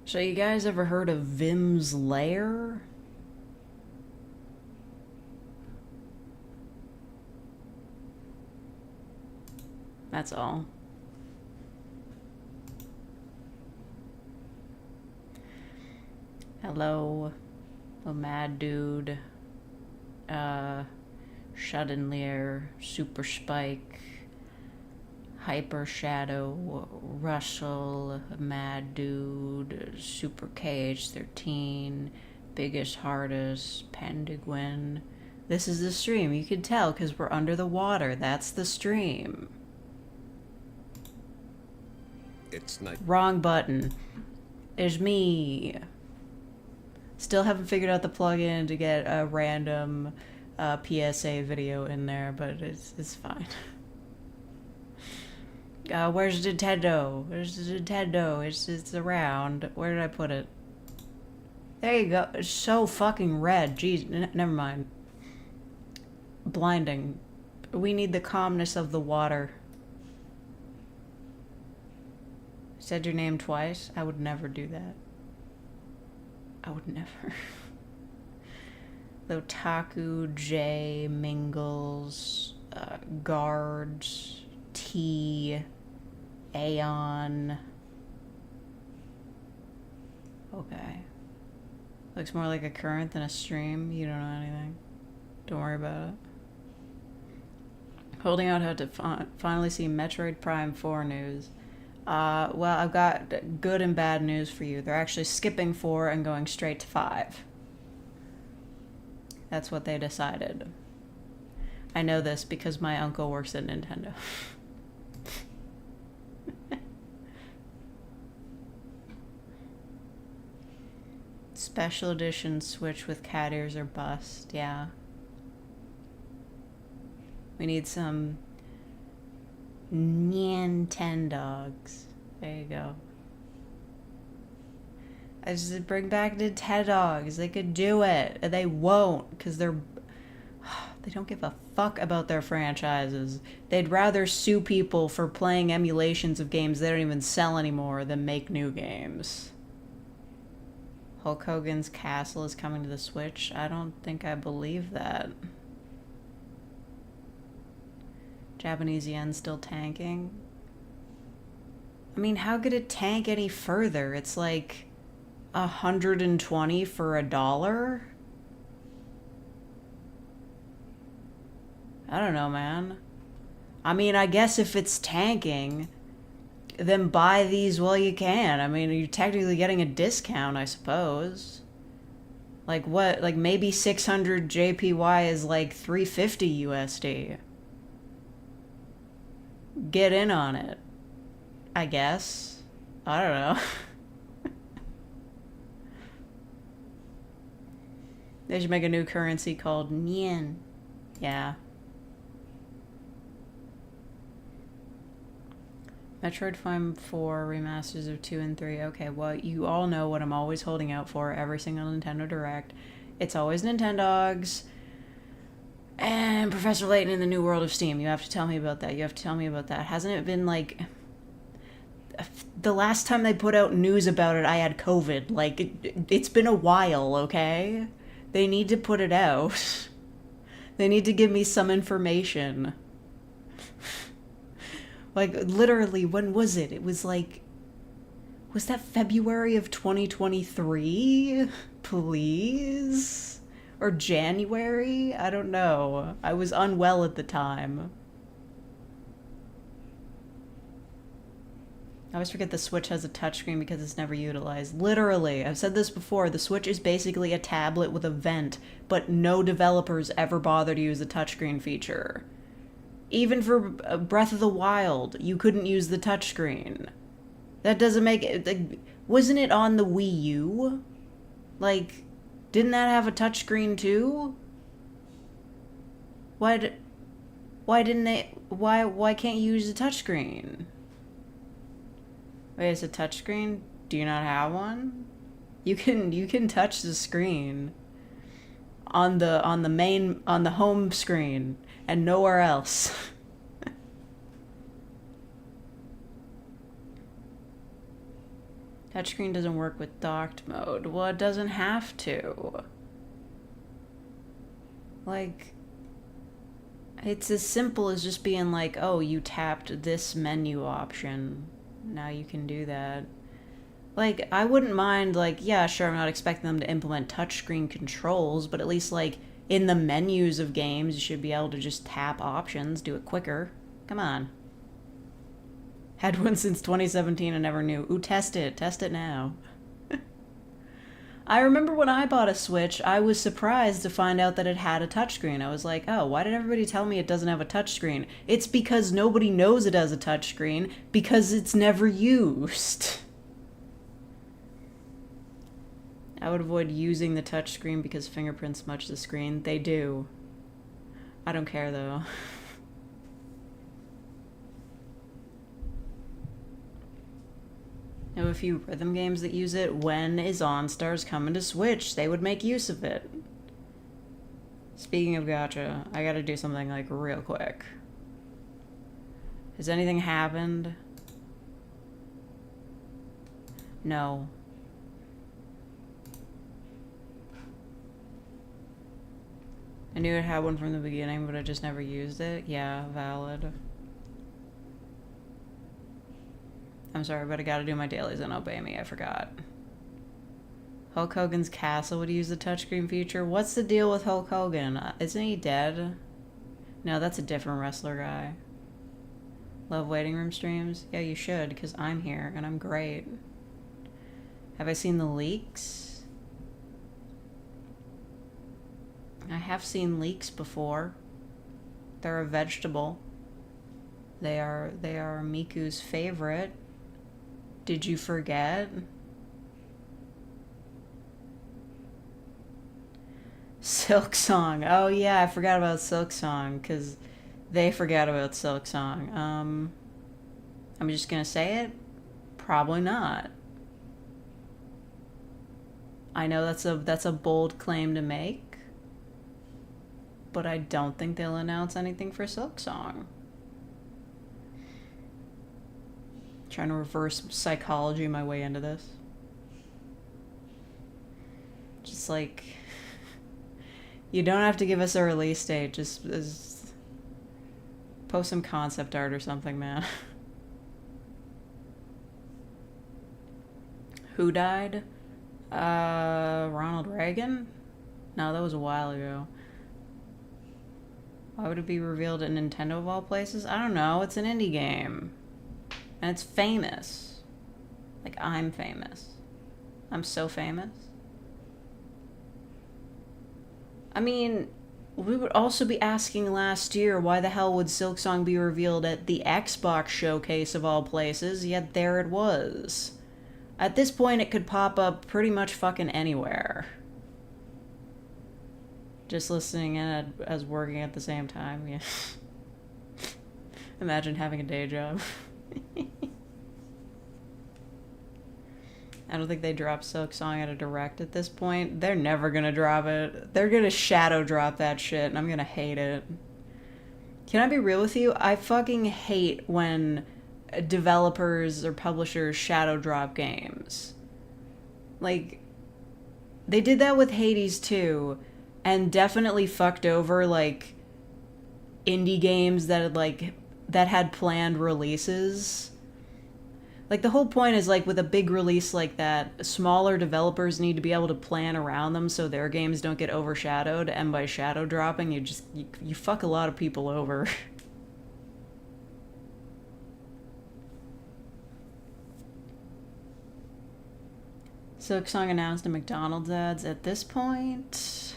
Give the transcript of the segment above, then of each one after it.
So you guys ever heard of Vimm's Lair? That's all. Hello, a mad dude. Shuddenlair, Super Spike, Hyper Shadow, Russell, Mad Dude, Super KH13, Biggest Hardest, Penguin. This is the stream. You can tell because we're under the water. That's the stream. It's nice. Wrong button. It's me. Still haven't figured out the plugin to get a random PSA video in there, but it's fine. Where's Nintendo? Where's the Nintendo? It's around. Where did I put it? There you go. It's so fucking red. Jeez, never mind. Blinding. We need the calmness of the water. Said your name twice? I would never do that. I would never. Lotaku, J, Mingles, Guards, T, Aeon. Okay. Looks more like a current than a stream. You don't know anything. Don't worry about it. Holding out hope to finally see Metroid Prime 4 news. Well, I've got good and bad news for you. They're actually skipping 4 and going straight to 5. That's what they decided. I know this because my uncle works at Nintendo. Special edition Switch with cat ears or bust. Yeah. We need some Nintendogs. There you go. I just bring back Nintendogs. They could do it. And they won't, because they don't give a fuck about their franchises. They'd rather sue people for playing emulations of games they don't even sell anymore than make new games. Hulk Hogan's Castle is coming to the Switch. I don't think I believe that. Japanese yen still tanking. I mean, how could it tank any further? It's like 120 for $1. I don't know, man. I mean, I guess if it's tanking, then buy these while you can. I mean, you're technically getting a discount, I suppose. Like what? Like maybe 600 JPY is like 350 USD. Get in on it, I guess. I don't know. They should make a new currency called Yen. Yeah. Metroid Prime 4 remasters of 2 and 3. Okay, well, you all know what I'm always holding out for every single Nintendo Direct. It's always Nintendogs and Professor Layton in the New World of Steam. You have to tell me about that. You have to tell me about that. Hasn't it been like... The last time they put out news about it, I had COVID. Like, it's been a while, okay? They need to put it out. They need to give me some information. Like, literally, when was it? It was like... Was that February of 2023? Please? Or January? I don't know. I was unwell at the time. I always forget the Switch has a touchscreen because it's never utilized. Literally, I've said this before, the Switch is basically a tablet with a vent, but no developers ever bother to use the touchscreen feature. Even for Breath of the Wild, you couldn't use the touchscreen. That doesn't make it... Like, wasn't it on the Wii U? Like, didn't that have a touchscreen too? Why didn't they... Why can't you use the touchscreen? Wait, it's a touchscreen? Do you not have one? You can touch the screen on the home screen and nowhere else. Touchscreen doesn't work with docked mode. Well, it doesn't have to. Like, it's as simple as just being like, oh, you tapped this menu option. Now you can do that. Like, I wouldn't mind, like, yeah, sure, I'm not expecting them to implement touchscreen controls, but at least, like, in the menus of games, you should be able to just tap options, do it quicker. Come on. Had one since 2017 and never knew. Ooh, test it. Test it now. I remember when I bought a Switch, I was surprised to find out that it had a touchscreen. I was like, oh, why did everybody tell me it doesn't have a touchscreen? It's because nobody knows it has a touchscreen, because it's never used. I would avoid using the touchscreen because fingerprints smudge the screen. They do. I don't care, though. I have a few rhythm games that use it. When is OnStars coming to Switch? They would make use of it. Speaking of gacha, I gotta do something, like, real quick. Has anything happened? No. I knew it had one from the beginning, but I just never used it. Yeah, valid. I'm sorry, but I gotta do my dailies and obey me. I forgot. Hulk Hogan's castle would use the touchscreen feature. What's the deal with Hulk Hogan? Isn't he dead? No, that's a different wrestler guy. Love waiting room streams? Yeah, you should, because I'm here, and I'm great. Have I seen the leaks? I have seen leeks before. They're a vegetable. They are Miku's favorite. Did you forget? Silk Song. Oh yeah, I forgot about Silk Song, because they forgot about Silk Song. I'm just gonna say it. Probably not. I know that's a bold claim to make, but I don't think they'll announce anything for Silk Song. Trying to reverse psychology my way into this. Just like, you don't have to give us a release date. Just post some concept art or something, man. Who died? Ronald Reagan? No, that was a while ago. Why would it be revealed at Nintendo of all places? I don't know. It's an indie game. And it's famous. Like, I'm famous. I'm so famous. I mean, we would also be asking last year, why the hell would Silksong be revealed at the Xbox showcase of all places, yet there it was. At this point, it could pop up pretty much fucking anywhere. Just listening in as working at the same time, yeah. Imagine having a day job. I don't think they drop Silk Song at a direct at this point. They're never gonna drop it. They're gonna shadow drop that shit, and I'm gonna hate it. Can I be real with you? I fucking hate when developers or publishers shadow drop games. Like, they did that with Hades 2, and definitely fucked over, like, indie games that had planned releases. Like, the whole point is, like, with a big release like that, smaller developers need to be able to plan around them so their games don't get overshadowed, and by shadow dropping, you fuck a lot of people over. Silksong announced a McDonald's ads. At this point,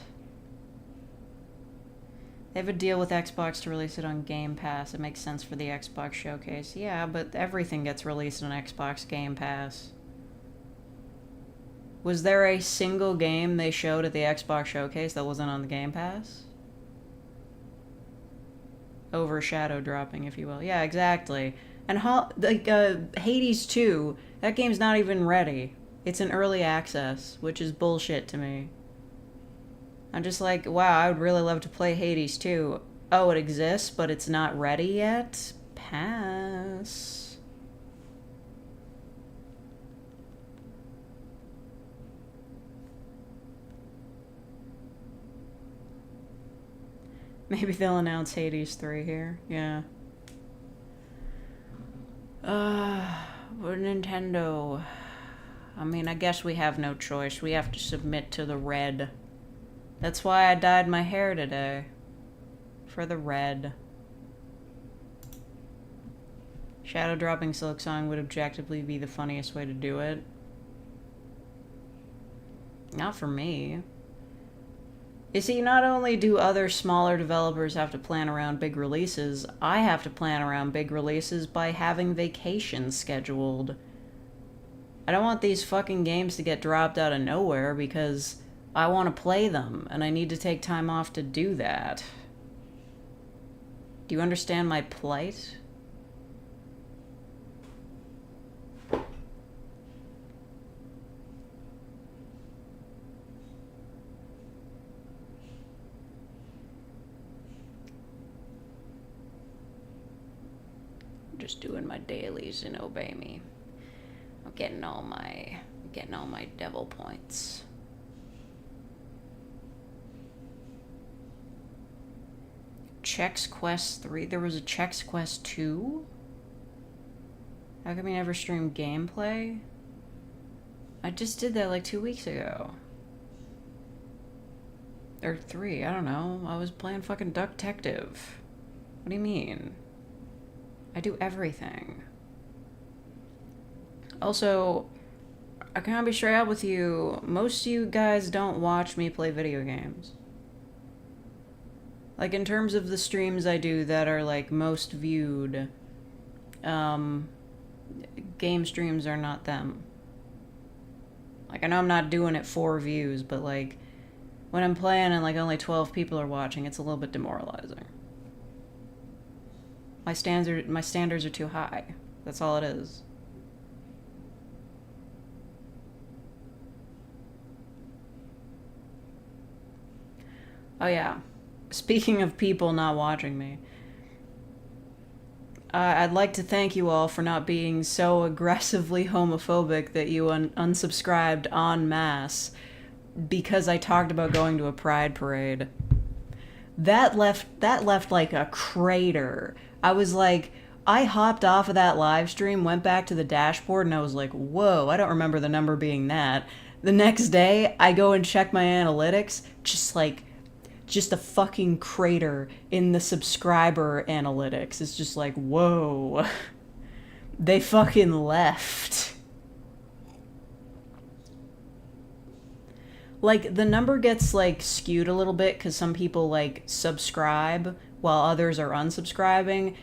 they have a deal with Xbox to release it on Game Pass. It makes sense for the Xbox showcase. Yeah, but everything gets released on Xbox Game Pass. Was there a single game they showed at the Xbox showcase that wasn't on the Game Pass? Overshadow dropping, if you will. Yeah, exactly. And Hades 2, that game's not even ready. It's in early access, which is bullshit to me. I'm just like, wow, I would really love to play Hades 2. Oh, it exists, but it's not ready yet? Pass. Maybe they'll announce Hades 3 here. Yeah. We're Nintendo. I mean, I guess we have no choice. We have to submit to the red. That's why I dyed my hair today. For the red. Shadow dropping Silk Song would objectively be the funniest way to do it. Not for me. You see, not only do other smaller developers have to plan around big releases, I have to plan around big releases by having vacations scheduled. I don't want these fucking games to get dropped out of nowhere because I want to play them, and I need to take time off to do that. Do you understand my plight? Just doing my dailies and obey me. I'm getting all my devil points. Chex Quest 3. There was a Chex Quest 2? How come you never streamed gameplay? I just did that like 2 weeks ago. Or 3, I don't know. I was playing fucking Duck Detective. What do you mean? I do everything. Also, I can't be straight up with you. Most of you guys don't watch me play video games. Like, in terms of the streams I do that are, like, most viewed, game streams are not them. Like, I know I'm not doing it for views, but, like, when I'm playing and, like, only 12 people are watching, it's a little bit demoralizing. My standards are too high. That's all it is. Oh yeah. Speaking of people not watching me, I'd like to thank you all for not being so aggressively homophobic that you unsubscribed en masse because I talked about going to a pride parade. That left like a crater. I was like, I hopped off of that live stream, went back to the dashboard, and I was like, whoa, I don't remember the number being that. The next day, I go and check my analytics, just a fucking crater in the subscriber analytics. It's just like, whoa. They fucking left. Like, the number gets, like, skewed a little bit because some people, like, subscribe while others are unsubscribing.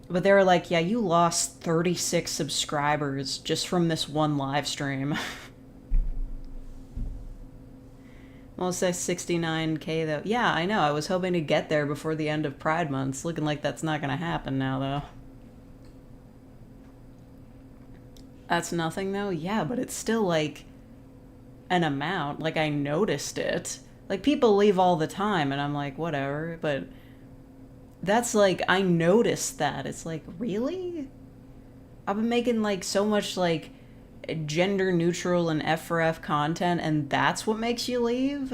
But they were like, yeah, you lost 36 subscribers just from this one live stream. Well, it says 69K, though. Yeah, I know. I was hoping to get there before the end of Pride Month. Looking like that's not going to happen now, though. That's nothing, though? Yeah, but it's still, like, an amount. Like, I noticed it. Like, people leave all the time, and I'm like, whatever. But that's, like, I noticed that. It's like, really? I've been making, like, so much, like, gender neutral and F for F content, and that's what makes you leave?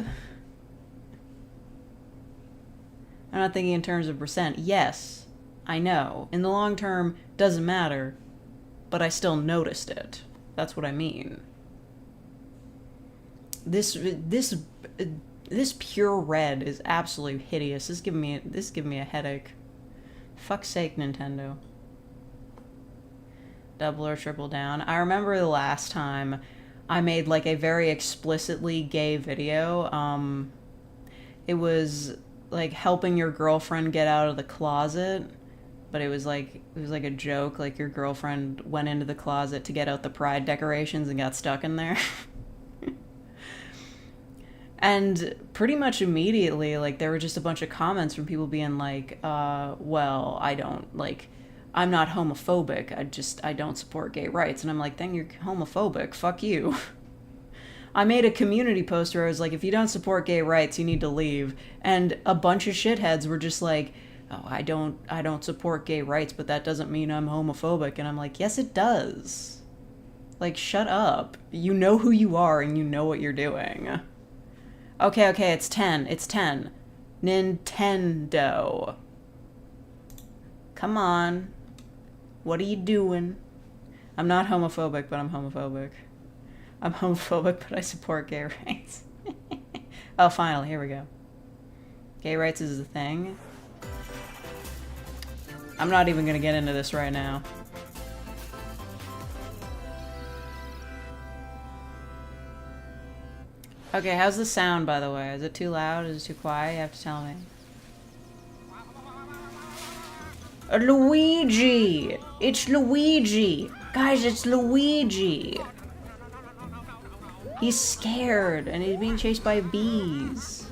I'm not thinking in terms of percent. Yes, I know. In the long term, doesn't matter, but I still noticed it. That's what I mean. This pure red is absolutely hideous. This is giving me a headache. Fuck's sake, Nintendo. Double or triple down. I remember the last time I made like a very explicitly gay video. It was like helping your girlfriend get out of the closet, but it was like a joke. Like your girlfriend went into the closet to get out the pride decorations and got stuck in there. And pretty much immediately, like, there were just a bunch of comments from people being like, well, I'm not homophobic, I don't support gay rights. And I'm like, then you're homophobic, fuck you. I made a community post where I was like, if you don't support gay rights, you need to leave. And a bunch of shitheads were just like, oh, I don't support gay rights, but that doesn't mean I'm homophobic. And I'm like, yes, it does. Like, shut up. You know who you are and you know what you're doing. Okay, it's 10. Nintendo. Come on. What are you doing? I'm not homophobic, but I'm homophobic. I'm homophobic, but I support gay rights. Oh, finally, here we go. Gay rights is a thing. I'm not even gonna get into this right now. Okay, how's the sound, by the way? Is it too loud? Is it too quiet? You have to tell me. Luigi! It's Luigi! Guys, it's Luigi! He's scared, and he's being chased by bees.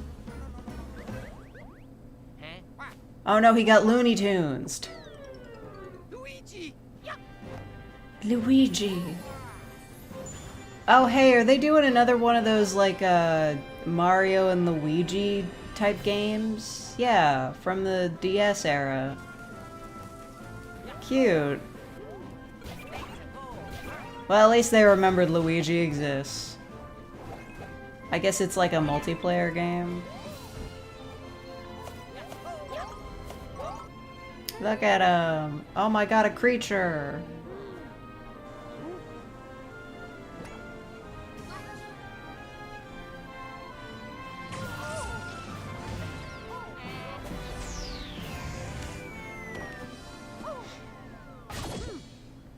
Oh no, he got Looney Tunes. Luigi! Luigi! Oh hey, are they doing another one of those, like, Mario and Luigi type games? Yeah, from the DS era. Cute. Well, at least they remembered Luigi exists. I guess it's like a multiplayer game. Look at him! Oh my god, a creature!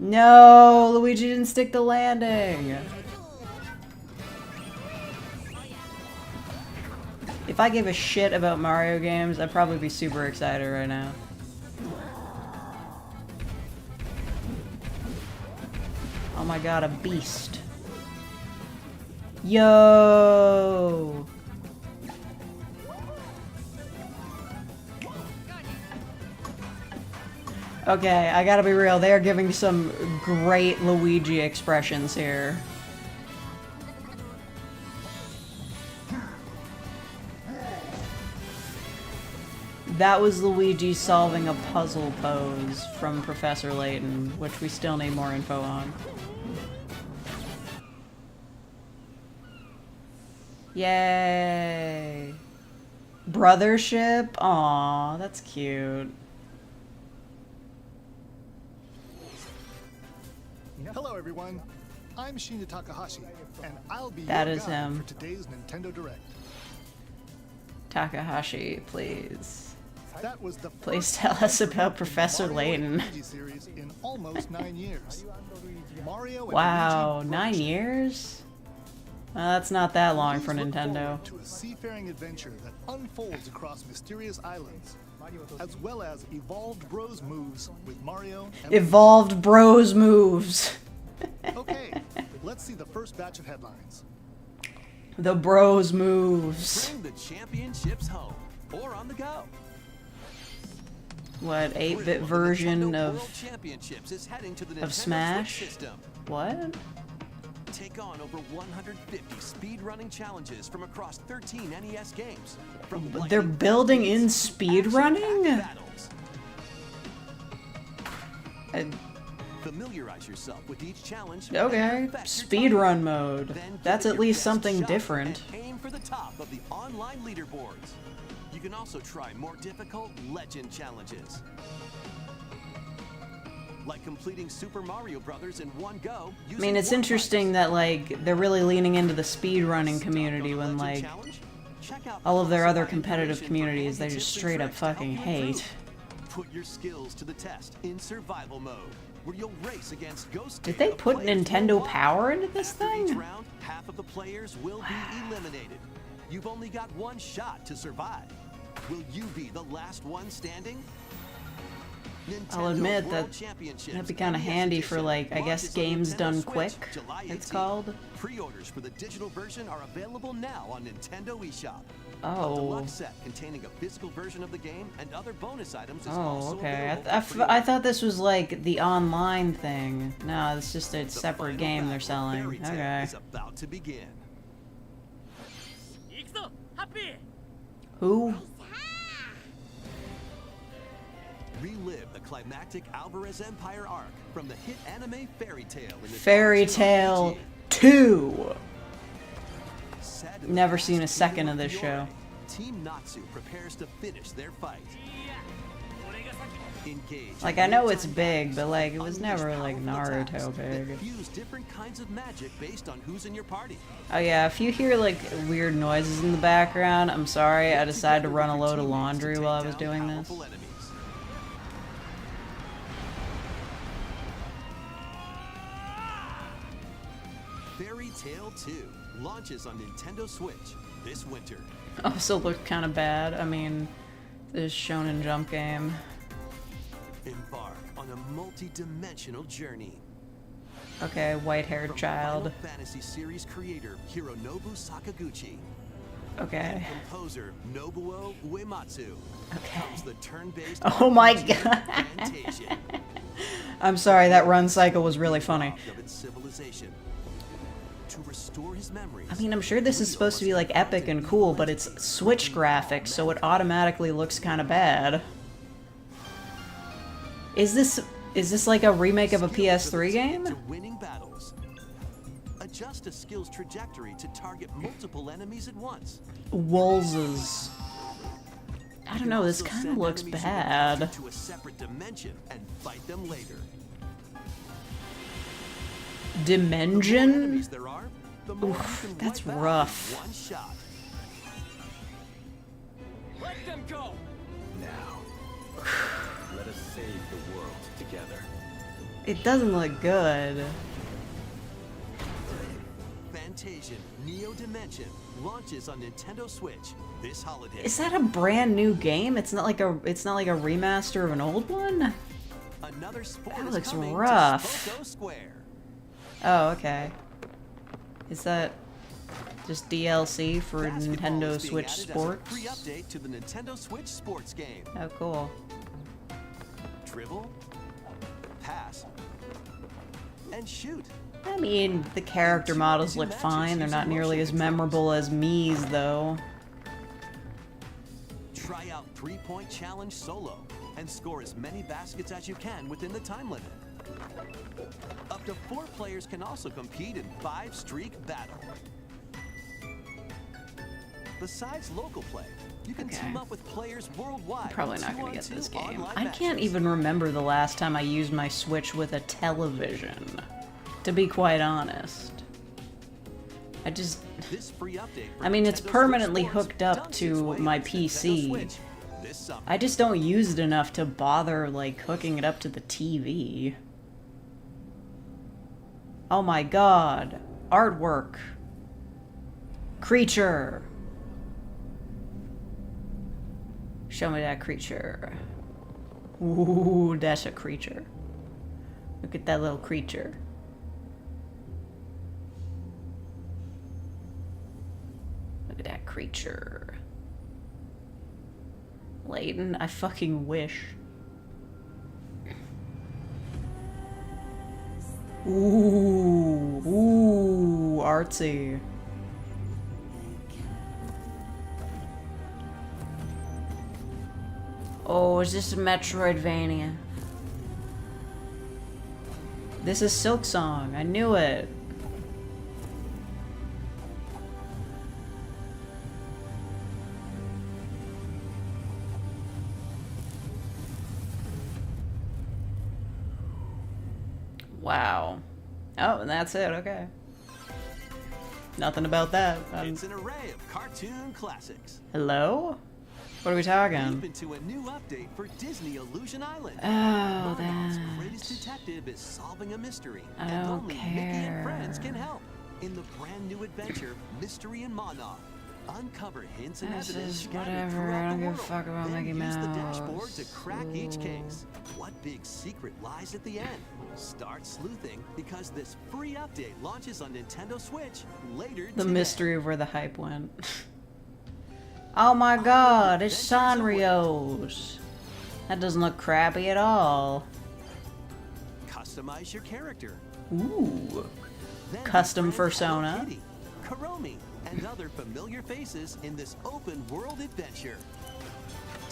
No! Luigi didn't stick the landing! If I gave a shit about Mario games, I'd probably be super excited right now. Oh my god, a beast. Yo! Okay, I gotta be real, they are giving some great Luigi expressions here. That was Luigi solving a puzzle pose from Professor Layton, which we still need more info on. Yay! Brothership? Aw, that's cute. Hello everyone, I'm Shinya Takahashi, and I'll be that your is guide him. for today's Nintendo Direct. Takahashi, please. That was the Please tell us about Professor Layton. Series in almost 9 years. Mario and Wow, Luigi 9 Brothership. years? Well, that's not that long for Please look Nintendo. forward to a seafaring adventure that unfolds across mysterious islands, as well as evolved bros moves with Mario and Evolved Bros moves. Okay, let's see the first batch of headlines. The Bros moves. Bring the championships home or on the go. What, 8-bit Thrill of the version Nintendo World of Championships is heading to the Nintendo of Smash? Switch system. What? Take on over 150 speedrunning challenges from across 13 NES games. From They're lightning building in fast beats, speedrunning? action-packed battles. Familiarize yourself with each challenge. Okay, and perfect your speedrun time. mode. Then give That's it at your least best something shot different. and aim for the top of the online leaderboards. You can also try more difficult legend challenges. Like completing Super Mario Brothers in one go. I mean, it's interesting that, like, they're really leaning into the speedrunning community when, like, all of their other competitive communities they just straight up fucking hate. Put your skills to the test in survival mode, where you'll race against ghost. Did they put Nintendo Power into this After each thing? round, half of the players will be eliminated. You've only got one shot to survive. Will you be the last one standing? I'll Nintendo admit World that Championships that'd be kind of NES handy for, Edition like, I guess launches on games Nintendo done Switch quick, July it's 18th. called. Pre-orders for the digital version are available now on Nintendo eShop. Oh. A deluxe set containing a physical version of the game and other bonus items is Oh, also okay. available for I thought this was, like, the online thing. No, it's just a The separate final game they're battle of selling. Fairy Tail Okay. is about to begin. Who? Relive the climactic Alvarez Empire arc from the hit anime Fairy Tail in the Fairy Nintendo Tale RPG. 2! Sad to Never the seen a past, second Yunarii of this show. Team Natsu prepares to finish their fight. Engage. Like, I know it's big, but like, it was never like Naruto big. Use different kinds of magic based on who's in your party. Oh yeah, if you hear like weird noises in the background, I'm sorry, I decided to run a load of laundry while I was doing this. Fairy Tail 2 launches on Nintendo Switch this winter. Also looked kind of bad. I mean, this Shonen Jump game. Embark on a multi-dimensional journey. Okay, white-haired child. Final Fantasy series creator Hironobu Sakaguchi. Okay. And composer Nobuo Uematsu. Okay. Comes the turn-based Oh my RPG god. Fantasia. I'm sorry, that run cycle was really funny. Of its civilization. To restore his memories. I mean, I'm sure this is supposed to be like epic and cool, but it's Switch graphics, so it automatically looks kind of bad. Is this like a remake of a PS3 game? To winning battles. Adjust a skill's trajectory to target multiple enemies at once. Wolzes. I don't know, this kind of looks bad. To a separate dimension and fight them later. Dimension? There are, the more Oof, you can that's wipe out rough. in one shot. Let them go. Now, let us save the world together. It doesn't look good. Fantasian Neo Dimension launches on Nintendo Switch this holiday. Is that a brand new game? It's not like a remaster of an old one? Another sport That is looks coming rough. to Spoko Square. Oh, okay. Is that just DLC for Basketball Nintendo is being Switch added as a Sports? free update to the Nintendo Switch Sports game. Oh, cool. Dribble, pass, and shoot. I mean, the character models look fine. They're not nearly as memorable as Mii's, though. Try out 3-point challenge solo and score as many baskets as you can within the time limit. Up to 4 players can also compete in 5-streak battle. Besides local play, you can team up with players worldwide. I'm probably in not going to get 2-on-2 this game. online I can't matches. even remember the last time I used my Switch with a television, to be quite honest. I just... This free update for I mean, it's Nintendo Switch permanently Sports hooked up dumps its to way my onto Nintendo PC. Switch this summer. I just don't use it enough to bother, like, hooking it up to the TV. Oh my god. Artwork. Creature. Show me that creature. Ooh, that's a creature. Look at that little creature. Look at that creature. Layton, I fucking wish. Ooh, artsy. Oh, is this a Metroidvania? This is Silk Song. I knew it. Wow. Oh, and that's it. Okay. Nothing about that. It's an array of cartoon classics. Hello? What are we talking? Deep into a new update for Disney Illusion Island. Oh, Monarch's that. greatest detective is solving a mystery, I and don't only Mickey and friends care. can help. In the brand new adventure, Mystery in Monarch, uncover hints and This evidence is scattered whatever. throughout I don't the give a world. fuck about Then Mickey use the Mouse. dashboard to crack each Ooh. case. What big secret lies at the end? Start sleuthing because this free update launches on Nintendo Switch later The today. mystery of where the hype went. Oh my god, it's Sanrio's. That doesn't look crappy at all. Customize your character. Ooh. Then Custom befriend Hello persona. Kitty, Kuromi, and other familiar faces in this open world adventure.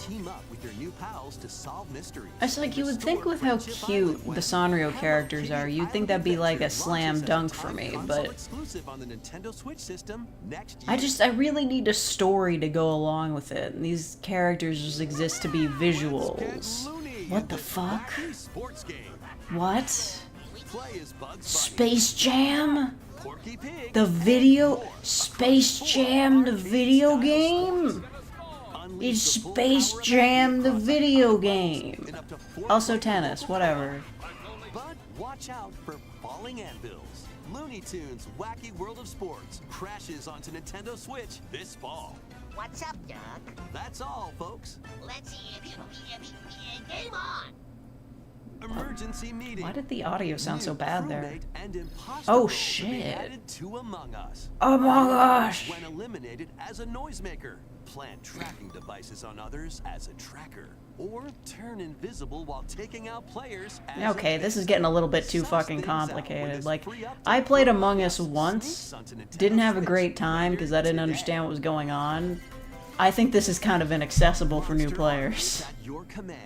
team up with your new pals to solve mysteries. It's like, you would think with how cute the Sanrio characters are, you'd think that'd be like a slam dunk for me, but Exclusive on the Nintendo Switch system next year. I really need a story to go along with it, and these characters just exist to be visuals. What the fuck? Sports game. What? Play as Bugs Bunny, Space Jam? Porky Pig, The video? Space Jam the video game? It's Space Jam the video game. and up to 4 Also tennis, whatever. But watch out for falling anvils. Looney Tunes Wacky World of Sports crashes onto Nintendo Switch this fall. What's up, Doug? That's all, folks. Let's game on. Emergency meeting. Why did the audio sound so bad there? Crewmate and imposter Oh, roles will be shit. added to Among Us. Oh my gosh! When eliminated as a noisemaker, plant tracking devices on others as a tracker, or turn invisible while taking out players as Okay, a this is bait. getting a little bit too Suss fucking things out with complicated. this Like, free update I played for Among Us sneaks once, onto Nintendo didn't have a Switch great time because I didn't later understand what today. was going on. I think this is kind of inaccessible for new Monster players. armies at your command.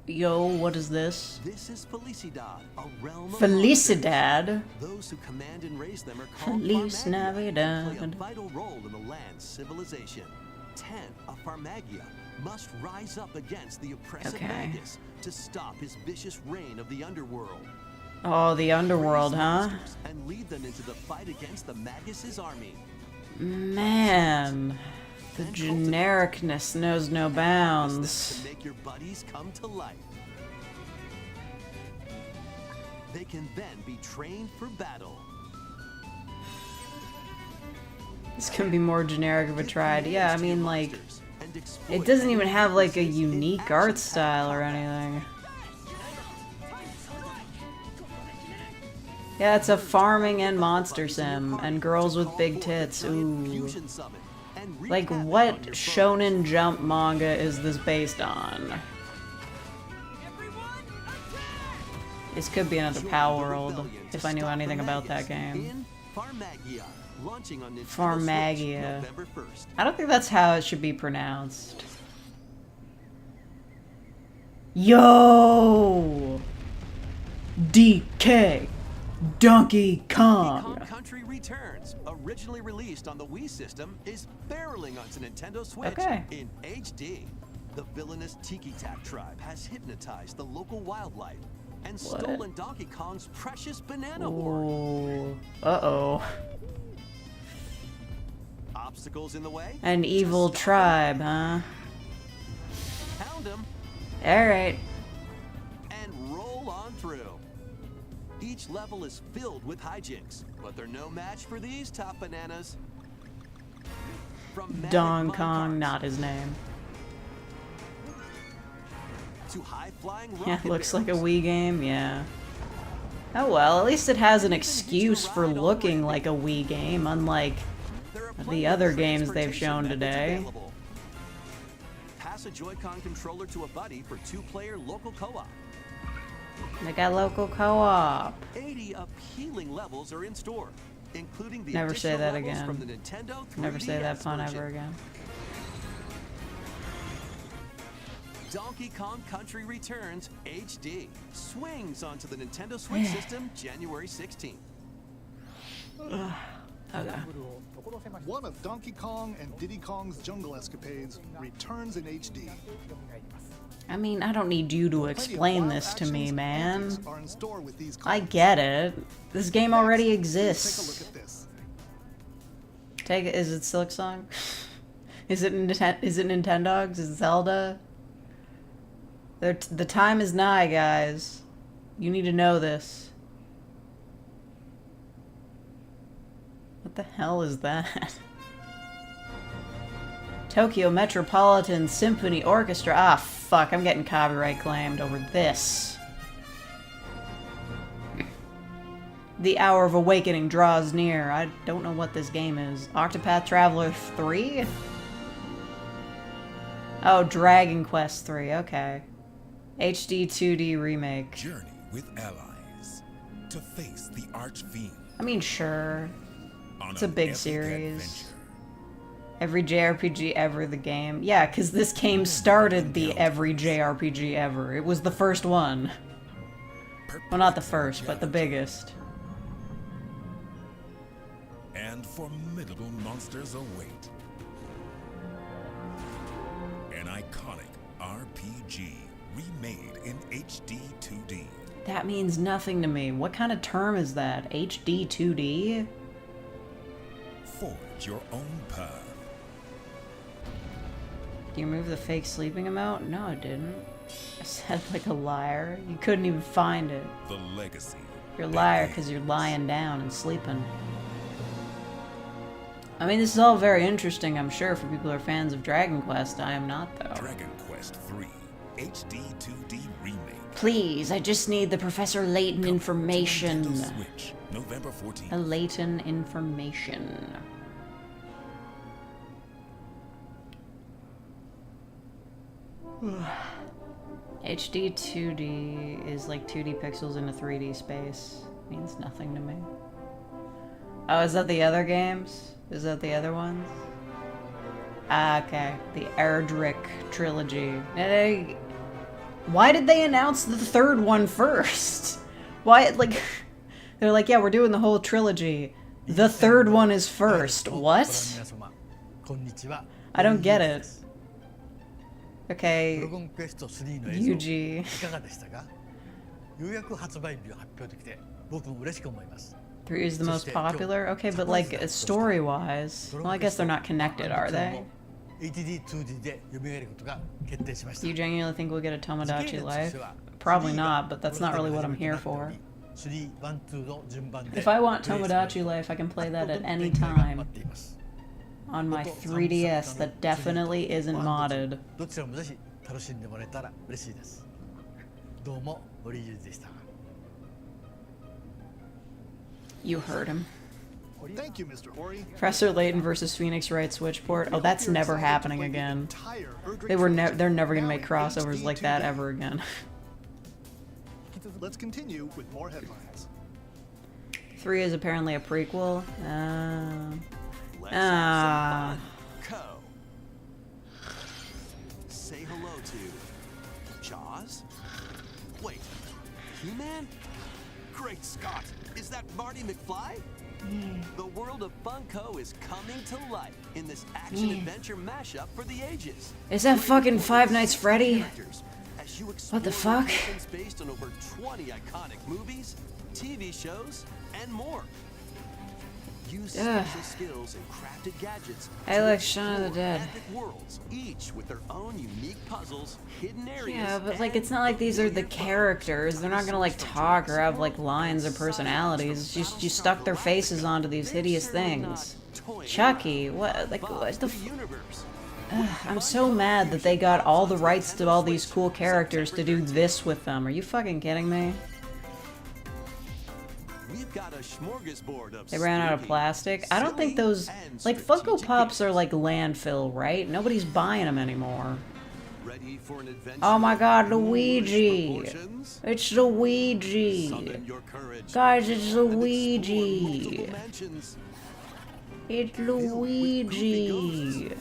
Yo, what is this? This is Felicidad, a realm of Felicidad? Those who command and raise them are called Feliz Farmagia, and play a Navidad. vital role in the land's civilization. 10 of Farmagia must rise up against the oppressive Okay. Magus to stop his vicious reign of the underworld. Oh, the underworld, Raise huh? monsters and lead them into the fight against the Magus' army. Man, the genericness knows no To bounds. make your buddies come to life. They can then be trained for battle. This can be more generic if I tried. Yeah, I mean, like, And exploit it doesn't even any have, like, a weaknesses in unique action art packed style or combat. anything. Yeah, it's a farming and monster sim, and girls with big tits. Ooh. Fusion summon and wreak Like, havoc what on your foes. Shonen Jump manga is this based on? This could be another Power World, if I knew anything about that game. In Farmagia, launching on Nintendo Farmagia. Switch November 1st. I don't think that's how it should be pronounced. Yo! DK! Donkey Donkey Kong! Kong Country Returns, originally released on the Wii system, is barreling onto Nintendo Switch Okay. in HD. The villainous Tiki Tak tribe has hypnotized the local wildlife and What? stolen Donkey Kong's precious banana horn. Ooh. Uh-oh. Obstacles in the way? An evil tribe, huh? Pound them Alright. and roll on through. Each level is filled with hijinks, but they're no match for these top bananas. From manic Don mud Kong, cars not his name. to high-flying Yeah, rocket looks like a barrels. Wii game, yeah. Oh well, at least it has an excuse for looking like a Wii game, unlike There are the plenty of other games they've transportation shown methods today. available. Pass a Joy-Con controller to a buddy for 2-player local co-op. They got local co-op. 80 appealing levels are in store, including the Never say additional that levels again. from the Nintendo 3DS Never say that pun version. ever again. Donkey Kong Country Returns HD swings onto the Nintendo Switch system January 16th. Okay. One of Donkey Kong and Diddy Kong's jungle escapades returns in HD. I mean, I don't need you to Plenty of explain wild this to me, actions man. antics are in store with these I cards. get it. This game already Next, exists. Take a look at this. Take it. Is it Silk Song? Is it Nintendogs? Is it Zelda? The time is nigh, guys. You need to know this. What the hell is that? Tokyo Metropolitan Symphony Orchestra. Ah, fuck. I'm getting copyright claimed over this. The Hour of Awakening draws near. I don't know what this game is. Octopath Traveler 3? Oh, Dragon Quest 3. Okay. HD 2D remake. Journey with allies to face the arch fiend I mean, sure. on It's a an big epic series. adventure. Every JRPG ever, the game. Yeah, because this game started the every JRPG ever. It was the first one. Well, not the first, but the biggest. And formidable monsters await. An iconic RPG remade in HD 2D. That means nothing to me. What kind of term is that? HD 2D? Forge your own path. Do you remove the fake sleeping emote? No, I didn't. I said like a liar. You couldn't even find it. The legacy. You're a liar because you're lying down and sleeping. I mean, this is all very interesting, I'm sure, for people who are fans of Dragon Quest. I am not, though. Dragon Quest 3 HD 2D remake. Please, I just need the Professor Layton information. Nintendo Switch, November 14th. The Layton information. HD 2D is like 2D pixels in a 3D space. Means nothing to me. Oh, is that the other games? Is that the other ones? Ah, okay. The Erdrick trilogy. Why did they announce the third one first? Why, like... They're like, yeah, we're doing the whole trilogy. The third one is first. What? I don't get it. Okay, Yuji. 3 is the most popular? Okay, but like, story-wise... Well, I guess they're not connected, are they? You genuinely think we'll get a Tomodachi Life? Probably not, but that's not really what I'm here for. If I want Tomodachi Life, I can play that at any time. On my 3DS that definitely isn't modded. You heard him. Thank you, Mr. Hori. Professor Layton versus Phoenix Wright Switchport. Oh, that's never happening again. They're never gonna make crossovers like that ever again. Let's continue with more headlines. 3 is apparently a prequel. Co. Say hello to Jaws? Wait, He-Man? Great Scott! Is that Marty McFly? The world of Funko is coming to life in this action-adventure mashup for the ages. Is that fucking Five Nights Freddy? What the fuck? Based on over 20 iconic movies, TV shows, and more. Use special skills and crafted gadgets. Hey, look, Shaun of the Dead. Epic worlds, each with their own unique puzzles, hidden areas. Yeah, but like, it's not like these are the characters. They're not gonna like talk or have like lines or personalities. It's just you stuck their faces onto these hideous things. Chucky, what? Like, what the? I'm so mad that they got all the rights to all these cool characters to do this with them. Are you fucking kidding me? They ran out of plastic. I don't think those, like, Funko Pops are like landfill, right? Nobody's buying them anymore. Oh my god, Luigi! It's Luigi! Guys, it's Luigi! It's Luigi!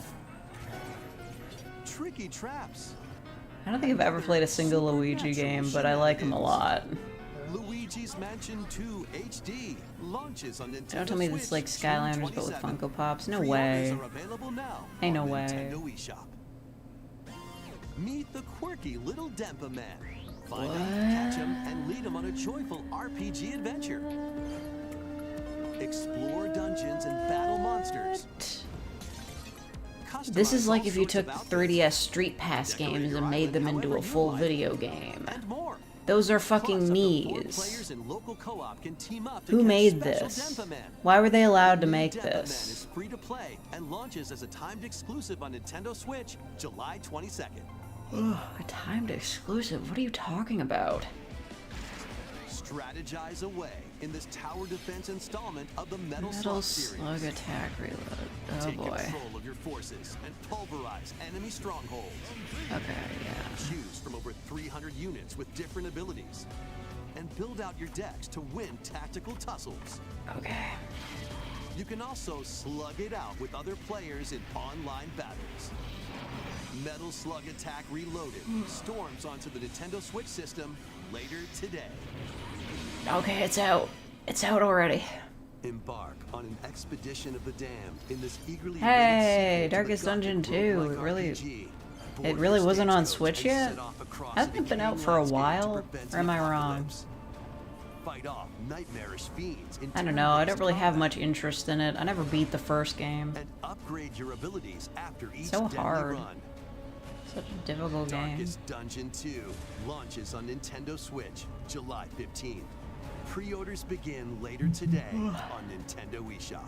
Tricky traps. I don't think I've ever played a single Luigi game, but I like him a lot. Luigi's Mansion 2 HD launches on Nintendo Don't tell me this is like Skylanders but with Funko Pops. No way. Ain't no way. Meet the quirky little Dempa Man. Find him, catch him, and lead him on a joyful RPG adventure. Explore dungeons and battle monsters. This is like if you took the 3DS Street Pass games and made them into a full video game. Those are fucking Mii's. Who made this? Why were they allowed to make this? Is free to play and launches as a timed exclusive on Nintendo Switch, July 22nd. A timed exclusive? What are you talking about? Strategize away in this tower defense installment of the Metal Slug series. Attack Reload. Oh Take boy. control of your forces and pulverize enemy strongholds. Okay, yeah. Choose from over 300 units with different abilities. And build out your decks to win tactical tussles. Okay. You can also slug it out with other players in online battles. Metal Slug Attack Reloaded storms onto the Nintendo Switch system later today. Okay, it's out. It's out already. Embark on an expedition of the damned in this eagerly Hey, awaited Darkest sequel to the Dungeon 2. roguelike It RPG. really wasn't on Stagecoach Switch is yet? set off across Hasn't a it been out decaying for a landscape to while? prevent Or am an I wrong? apocalypse. Fight off nightmarish fiends in I don't know. I don't turn-based really have combat much interest in it. I never beat the first game. and upgrade your abilities after each So deadly hard. run. Such a difficult game. Darkest Dungeon 2 launches on Nintendo Switch July 15th. Pre-orders begin later today on Nintendo eShop.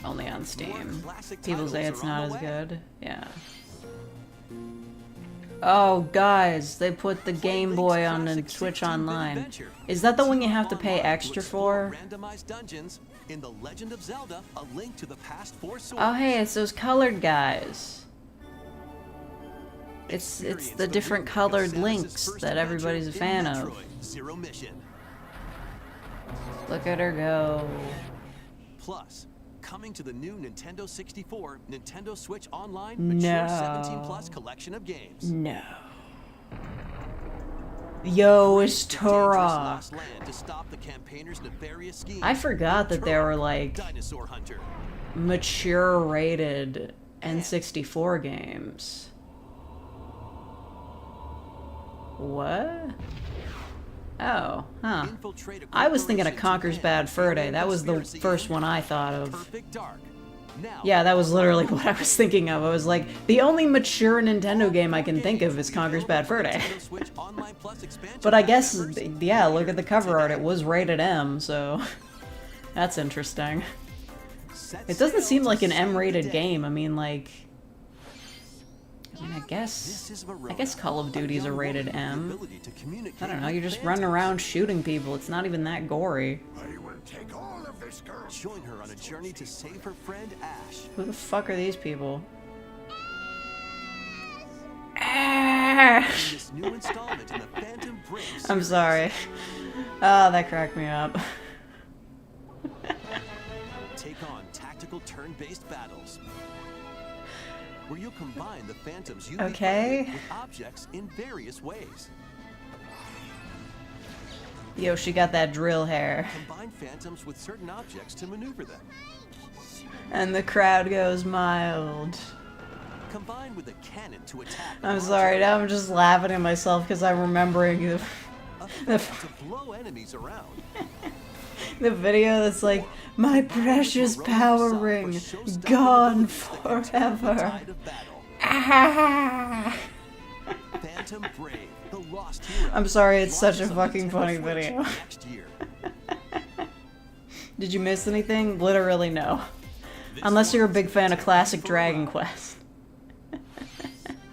Only on Steam. classic People say titles it's are on not the as way. good. Yeah. Oh, guys, they put the Game Boy on the Switch Online. Is that the one you have to pay extra for? Randomized dungeons in The Legend of Zelda: A Link to the Past 4 Swords. Oh, hey, it's those colored guys. It's the different colored links that everybody's a fan of. Zero Mission. Look at her go. Plus, coming to the new Nintendo 64, Nintendo Switch Online No. mature 17+ collection of games. No. Yo, it's The dangerous Turok. Lost Land to stop the campaigners' nefarious schemes. I forgot that there were like Dinosaur Hunter. mature rated N64 games. What? Oh, huh. Infiltrate a I was thinking of corporation Conker's to Bad end Fur Day. alien That was the conspiracy first in one I thought of. Perfect Dark. Now, Yeah, that was literally what I was thinking of. I was like, the only mature Nintendo game I can think of is Conker's Bad Fur Day. Nintendo Switch Online Plus expansion But I pack guess, members yeah, look at the cover art. It was rated M, so that's interesting. set It doesn't sail seem to like an save the M-rated day. game. I mean, I This guess is Verona, Call of Duty's a a young rated woman with the M. ability to communicate I don't know. with You're just phantoms. running around shooting people. It's not even that gory. I will take all of this girl. Join her on a journey to save her friend Ash. Who the fuck are these people? Ash! In this new installment in the Phantom Brave I'm series. sorry. Oh, that cracked me up. Take on tactical turn-based battles, where you'll combine the phantoms you Okay. befriended with objects in various ways. Yo, she got that drill hair. Combine phantoms with certain objects to maneuver them. And the crowd goes mild. Combine with a cannon to attack. I'm large sorry, now I'm areas. just laughing at myself because I'm remembering A fan to blow enemies around. the video that's like, my precious power ring, gone forever. Tide of battle. Ah! Phantom Brave, the lost hero. I'm sorry, it's such a Launches on fucking Nintendo funny Switch video. Next year. Did you miss anything? Literally no. Unless you're a big fan of classic Dragon Quest.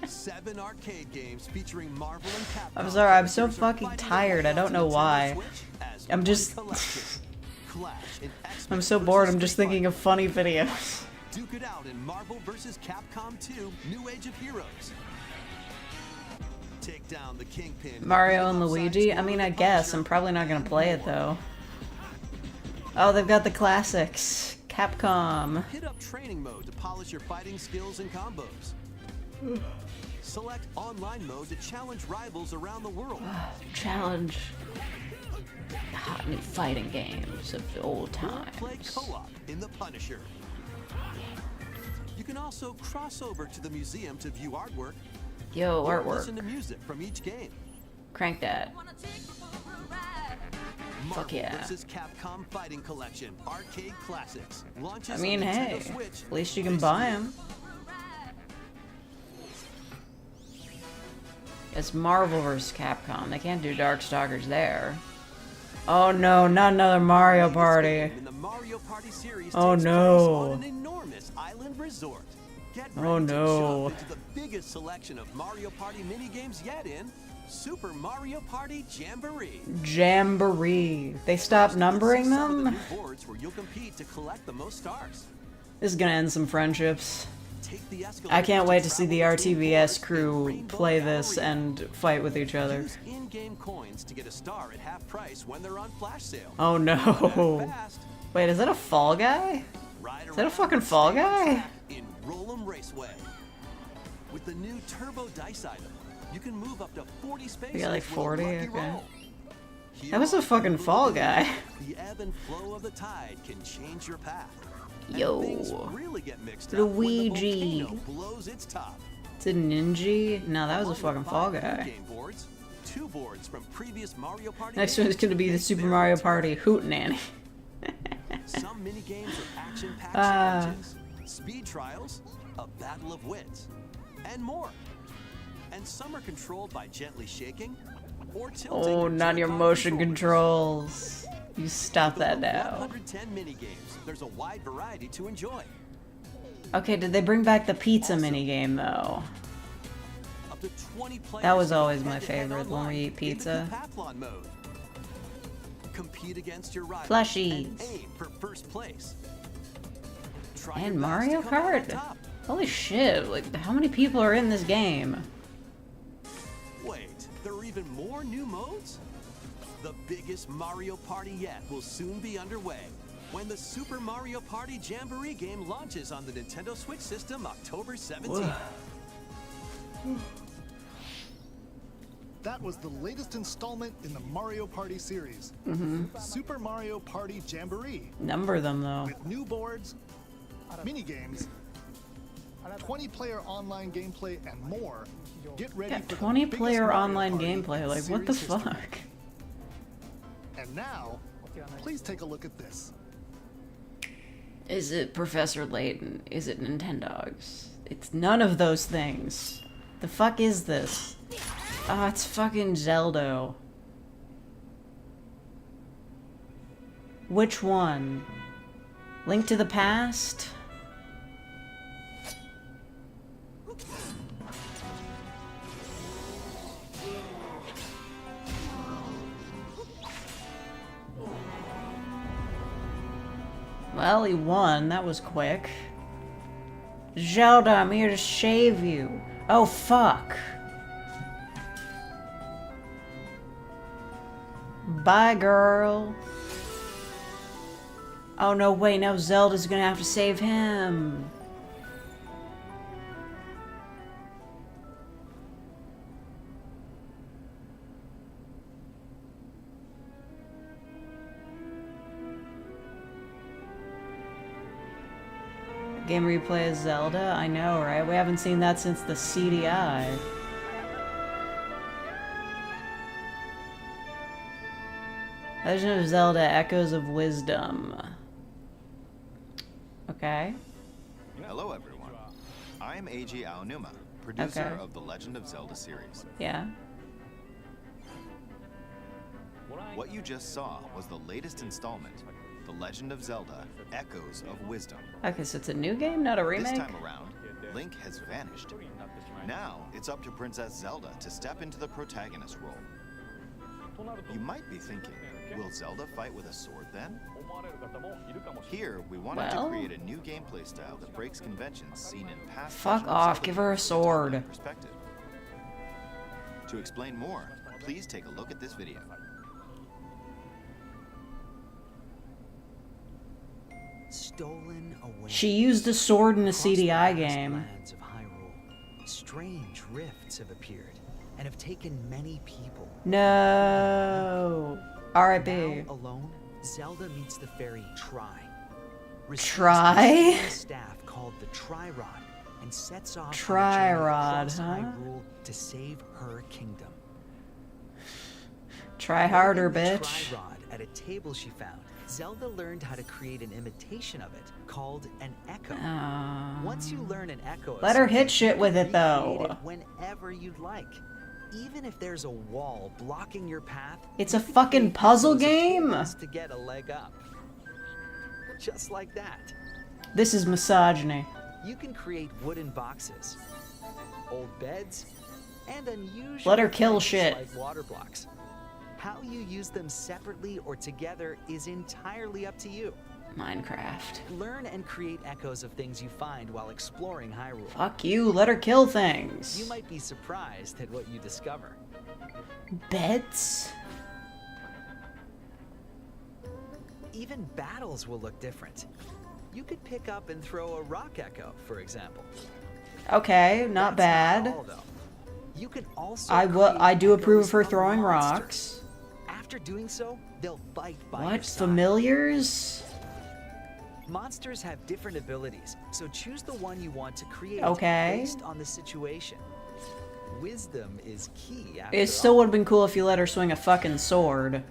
7 arcade games featuring Marvel and Capcom. I'm sorry, I'm so characters are fucking fighting tired. their way I don't onto know Nintendo why. Switch as I'm one just- collection. Clash in X-Men I'm so versus bored, I'm just Street thinking of funny videos. Fighter. Duke it out in Marvel vs. Capcom 2: New Age of Heroes. Take down the Kingpin. Mario and beat up Luigi? Side I mean, I Scroller guess. Punisher, I'm probably not gonna and play it more. though. Oh, they've got the classics. Capcom. Hit up training mode to polish your fighting skills and combos. Select online mode to challenge rivals around the world. Challenge. The hot new fighting games of the old Play times. co-op in The Punisher. You can also cross over to the museum to view artwork Yo, or artwork. listen to music from each game. Crank that. Marvel yeah. vs. Capcom Fighting Collection Arcade Classics launches I mean, on Nintendo hey, Switch at least you can this buy year. them. It's Marvel vs. Capcom. They can't do Darkstalkers there. Oh no, not another Mario Latest Party. game in the Mario Party series Oh, takes no. place on an enormous island resort. Get Oh, ready to no. jump into the biggest selection of Mario Party minigames yet in Super Mario Party Jamboree. Jamboree. They stopped numbering Some of the them? new boards where you'll compete to collect the most stars. This is gonna end some friendships. take the escalator. I can't wait to see the travel between RTVS floors crew in Rainbow play this Galleria. and fight with each other. Use in-game coins to get a star at half price when they're on flash sale. Oh no. Act fast. Wait, is that a Fall Guy? Ride Is that a around fucking and Fall stay on Guy? track in Roll'em Raceway. With the new Turbo Dice item, you can move up to 40 spaces. We got like with a 40, lucky okay. roll. That was a fucking Fall Guy. The ebb and flow of the tide can change your path. And Yo. things really get mixed up when the Luigi. volcano blows its top. Is it Ninja? No, that was a Along fucking with Fall 5 Guy. game boards, 2 boards from previous Mario Party Next games one is gonna be the make Super their Mario return. Party Hootenanny. Some mini games are action-packed Ah. challenges, speed trials, a battle of wits, and more. And some are controlled by gently shaking or tilting. Oh, not your Joy-Con motion controllers. controls. You stop With that over now. 110 mini games. There's a wide variety to enjoy. Okay, did they bring back the pizza minigame though? Up to 20 players That was go always my head-to-head favorite, when online we eat in the pizza. Decathlon mode. Compete against your rivals Plushies. and aim for first place. Try And your best Mario to come out on Kart? top. Holy shit, like how many people are in this game? Wait, there are even more new modes? The biggest Mario Party yet will soon be underway when the Super Mario Party Jamboree game launches on the Nintendo Switch system October 17th. That was the latest installment in the Mario Party series, Super Mario Party Jamboree, Number them though. with new boards, mini games, 20-player online gameplay, and more. Get ready Yeah, for the 20 biggest player Mario online Party gameplay, in like what the series history. fuck? And now, please take a look at this. Is it Professor Layton? Is it Nintendogs? It's none of those things. The fuck is this? Oh, it's fucking Zelda. Which one? Link to the Past? Well, he won. That was quick. Zelda, I'm here to save you. Oh, fuck. Bye, girl. Oh, no, wait. Now Zelda's gonna have to save him. Game replay as Zelda? I know, right? We haven't seen that since the CDI. Legend of Zelda Echoes of Wisdom. Okay. Hello, everyone. I'm Eiji Aonuma, producer Okay. of the Legend of Zelda series. Yeah. What you just saw was the latest installment, The Legend of Zelda Echoes of Wisdom. Okay, so it's a new game, not a remake? This time around, Link has vanished. Now it's up to Princess Zelda to step into the protagonist role. You might be thinking, will Zelda fight with a sword then? Here, we wanted Well? to create a new gameplay style that breaks conventions seen in past Fuck Legend of off, Zelda give her a games from a top-down sword. perspective. To explain more, please take a look at this video. Stolen away. She used a sword in a Across the CDI vast game. lands of Hyrule, strange rifts have appeared and have taken many people. No. R.I.P. Now alone, Zelda meets the fairy Tri. Receives Tri? a stone staff called the Tri-Rod and sets off on a journey Tri-Rod, across huh? Hyrule to save her kingdom. Try harder, Holding the bitch. Tri-Rod at a table she found, Zelda learned how to create an imitation of it called an echo. Once you learn an echo, of Let her hit something, shit you with can it, though. recreate it whenever you'd like. Even if there's a wall blocking your path, It's you a can fucking create puzzle echoes of game? tables to get a leg up. Just like that. This is misogyny. You can create wooden boxes, old beds, and unusual Let her kill things shit. like water blocks. How you use them separately or together is entirely up to you. Minecraft. Learn and create echoes of things you find while exploring Hyrule. Fuck you, let her kill things. You might be surprised at what you discover. Beds? Even battles will look different. You could pick up and throw a rock echo, for example. Okay, not That's bad. not all, though. You can also I do approve of her echoes throwing monsters. rocks. After doing so, they'll fight by your What? side. Familiars? Monsters have different abilities, so choose the one you want to create Okay. based on the situation. Wisdom is key after It still all. would have been cool if you let her swing a fucking sword.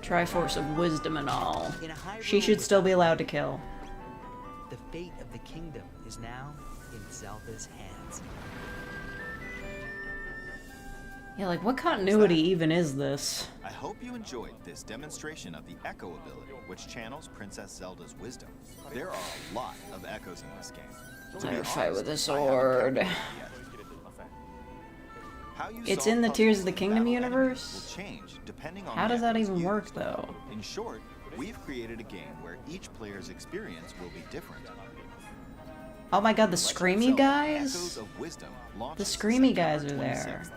Triforce of wisdom and all. In a Hyrule She should still be allowed to kill. The fate of the kingdom is now in Zelda's hands. Yeah, like what continuity even is this? I hope you enjoyed this demonstration of the Echo ability, which channels Princess Zelda's wisdom. There are a lot of echoes in this game. To Let be her fight with a honest, I haven't sword. counted them yet. How you It's solve in the puzzles Tears of the and Kingdom battle enemies universe? will change depending on How the does that echoes even work, used. though? In short, we've created a game where each player's experience will be different. Oh my god, the Legend of screamy Zelda: guys? Echoes of Wisdom The launches screamy guys are September there. 26th.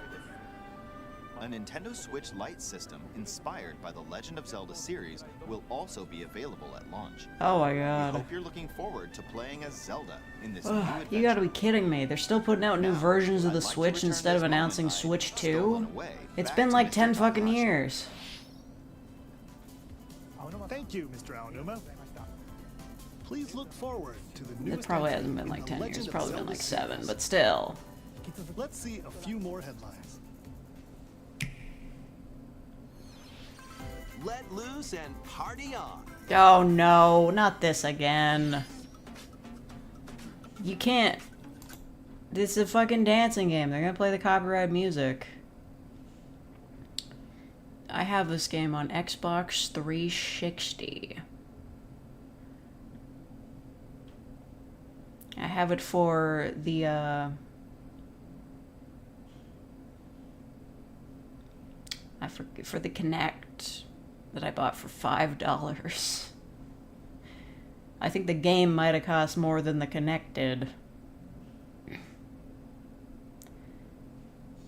A Nintendo Switch Lite system inspired by the Legend of Zelda series will also be available at launch. Oh my We god. hope you're looking forward to playing as Zelda in this new Ugh, adventure. you gotta be kidding me. They're still putting out new Now, versions of I'd the like to Switch return instead of this moment announcing I Switch stolen 2? away It's back been to like Mr. 10 fucking Takahashi. years. Thank you, Mr. Aonuma. Please look forward to the It newest probably entry hasn't been in like the 10 years. Legend It's of probably been Zelda like 7, series. but still. Let's see a few more headlines. Let loose and party on. Oh no, not this again. You can't. This is a fucking dancing game. They're gonna play the copyright music. I have this game on Xbox 360. I have it for the, for the Kinect that I bought for $5. I think the game might have cost more than the Kinect did.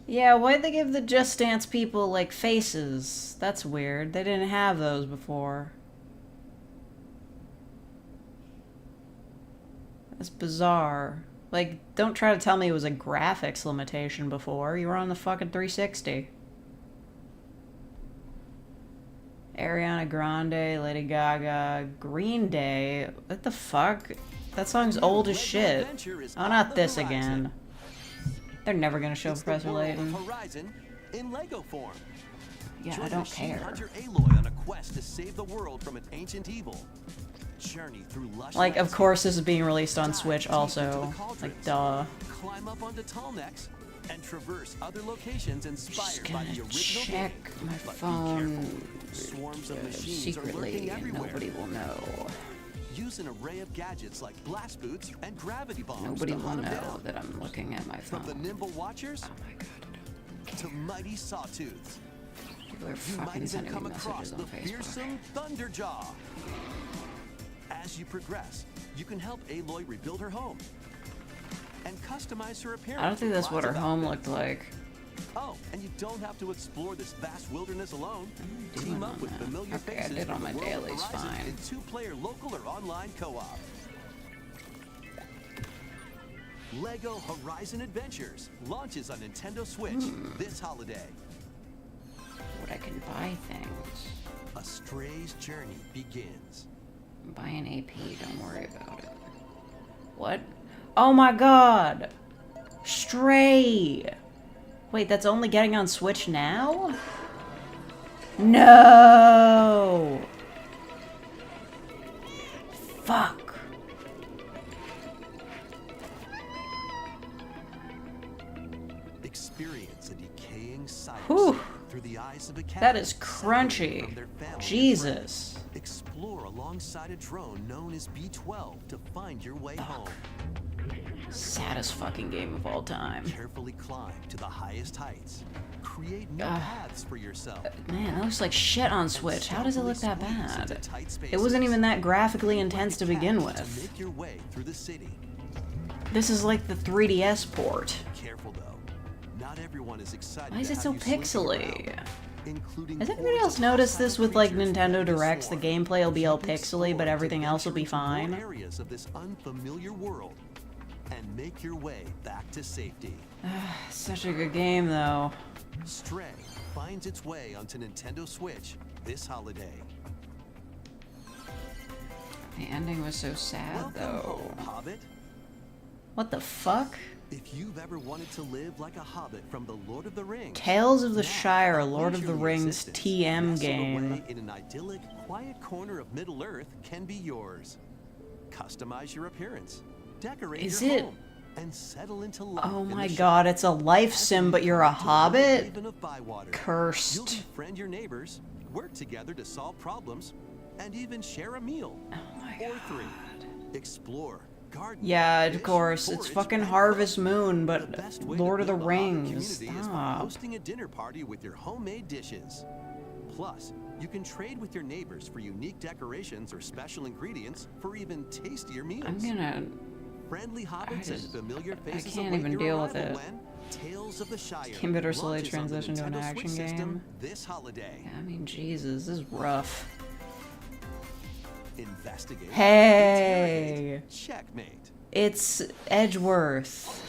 Yeah, why'd they give the Just Dance people, like, faces? That's weird. They didn't have those before. That's bizarre. Like, don't try to tell me it was a graphics limitation before. You were on the fucking 360. Ariana Grande, Lady Gaga, Green Day. What the fuck? That song's old as shit. Oh, not this again. They're never gonna show It's the Professor world of Layton. Horizon in Lego form. Yeah, Join I don't machine care. hunter Aloy on a quest to save the world from an ancient evil. Journey through lush Like, of landscapes, course this is being released on dive Switch deep into also. the Like, cauldrons, duh. climb up onto tall necks, and traverse other locations Just inspired by gonna the original check game. my But be phone careful. Swarms of machines secretly are lurking and everywhere. nobody will know. Use an array of gadgets like blast boots and gravity bombs Nobody to will hunt 'em know down. that I'm looking at my From the phone. nimble watchers Oh my god. to mighty sawtooths, People are you might fucking even sending come me across messages on the Facebook. fearsome Thunderjaw. As you progress, you can help Aloy rebuild her home and customize her appearance. I don't think with that's what her lots of home outfits. looked like. Oh, and you don't have to explore this vast wilderness alone. doing Team on up with that? familiar Okay, I faces did from on the my world of dailies, Horizon fine. in two-player local or online co-op. Lego Horizon Adventures launches on Nintendo Switch this holiday. What I can buy things. A stray's journey begins. Buy an AP, don't worry about it. What? Oh my god! Stray! Wait, that's only getting on Switch now? No! Fuck. Experience a decaying site Whew. through the eyes of a cat. That is separated crunchy. from their family and Jesus. friends. Explore alongside a drone known as B-12 to find your way home. Saddest fucking game of all time. Carefully climb to the highest heights. Create new paths for yourself. Man, that looks like shit on Switch. How does it look that bad? It wasn't even that graphically intense to begin with. Make your way through the city. This is like the 3DS port. Careful though. Not everyone is excited. Why is it so pixely? Including Has anybody else noticed this with like Nintendo Directs? The gameplay will be all pixely, but everything else will be fine. Areas of this unfamiliar world and make your way back to safety. Such a good game, though. Stray finds its way onto Nintendo Switch this holiday. The ending was so sad, though. Home, Hobbit. What the fuck? If you've ever wanted to live like a hobbit from the Lord of the Rings, Tales of the Shire, Lord of the Rings TM nestled game. away in an idyllic, quiet corner of Middle Earth can be yours. Customize your appearance, decorate Is your it? home, and settle into life. Oh in my the god, it's a life sim, but you're a hobbit? haven of Bywater. You'll Cursed. befriend your neighbors, work together to solve problems, and even share a meal. Oh my Or god. 3, explore. Yeah, of fish, course. It's forage, fucking and Harvest cook. Moon, The but best way to Lord of the build a hobbit Rings. community is by Stop. hosting a dinner party with your homemade dishes. Plus, you can trade with your neighbors for unique decorations or special ingredients for even tastier meals. I'm gonna... Friendly hobbits and familiar faces can't await even your deal with arrival it. when Tales of the Shire Can better slowly launches on the transition to an Nintendo action Switch system game. this holiday. I mean, Jesus, this is rough. Investigate. Hey! interrogate, checkmate. It's Edgeworth.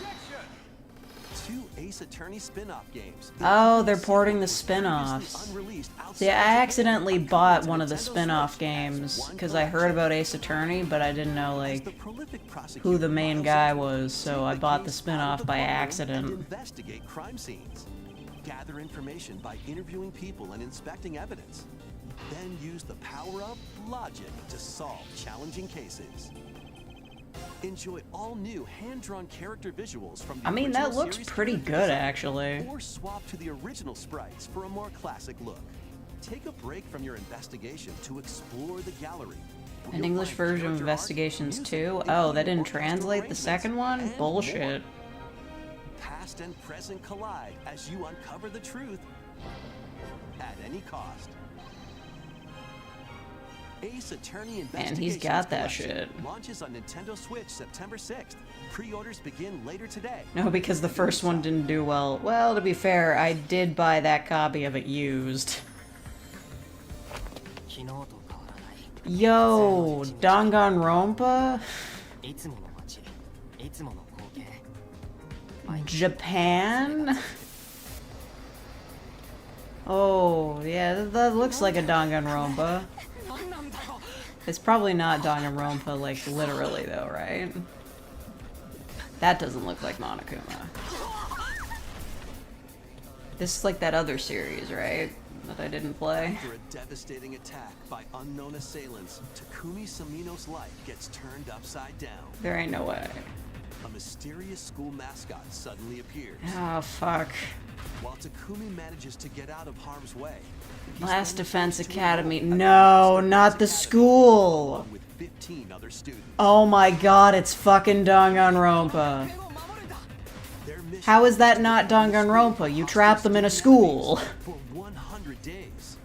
2 Ace Attorney spin-off games. Oh, they're porting the spin-offs. Previously unreleased See, I outside accidentally Japan bought to one of the Nintendo spin-off Switch games as one because I heard collection. about Ace Attorney, but I didn't know, As like, the prolific prosecutor who the main Miles guy Edgeworth was, so take I the bought the case spin-off out of the by courtroom accident. And investigate crime scenes. Gather information by interviewing people and inspecting evidence. Then use the power of logic to solve challenging cases. Enjoy all new hand-drawn character visuals from the I mean, that original looks series pretty character good, design, actually. Or swap to the original sprites for a more classic look. Take a break from your investigation to explore the gallery. An You'll English find version of character art, Investigations music, 2? Oh, including that didn't orchestral translate the arrangements, second one? and Bullshit. more. Past and present collide as you uncover the truth at any cost. Ace Attorney Man, he's Investigations got that Collection shit. launches on Nintendo Switch September 6th. Pre-orders begin later today. No, because the first one didn't do well. Well, to be fair, I did buy that copy of it used. Yo, Danganronpa? Japan? Oh, yeah, that looks like a Danganronpa. It's probably not Danganronpa, like, literally, though, right? That doesn't look like Monokuma. This is like that other series, right? That I didn't play. After a devastating attack by unknown assailants, Takumi Samino's life gets turned upside down. There ain't no way. A mysterious school mascot suddenly appears. Oh, fuck. While Takumi manages to get out of harm's way, Last Defense Academy. No, not the school. along with 15 other students. Oh my god, it's fucking Danganronpa. Their mission How is that not Danganronpa? You trap them in a school. for 100 days.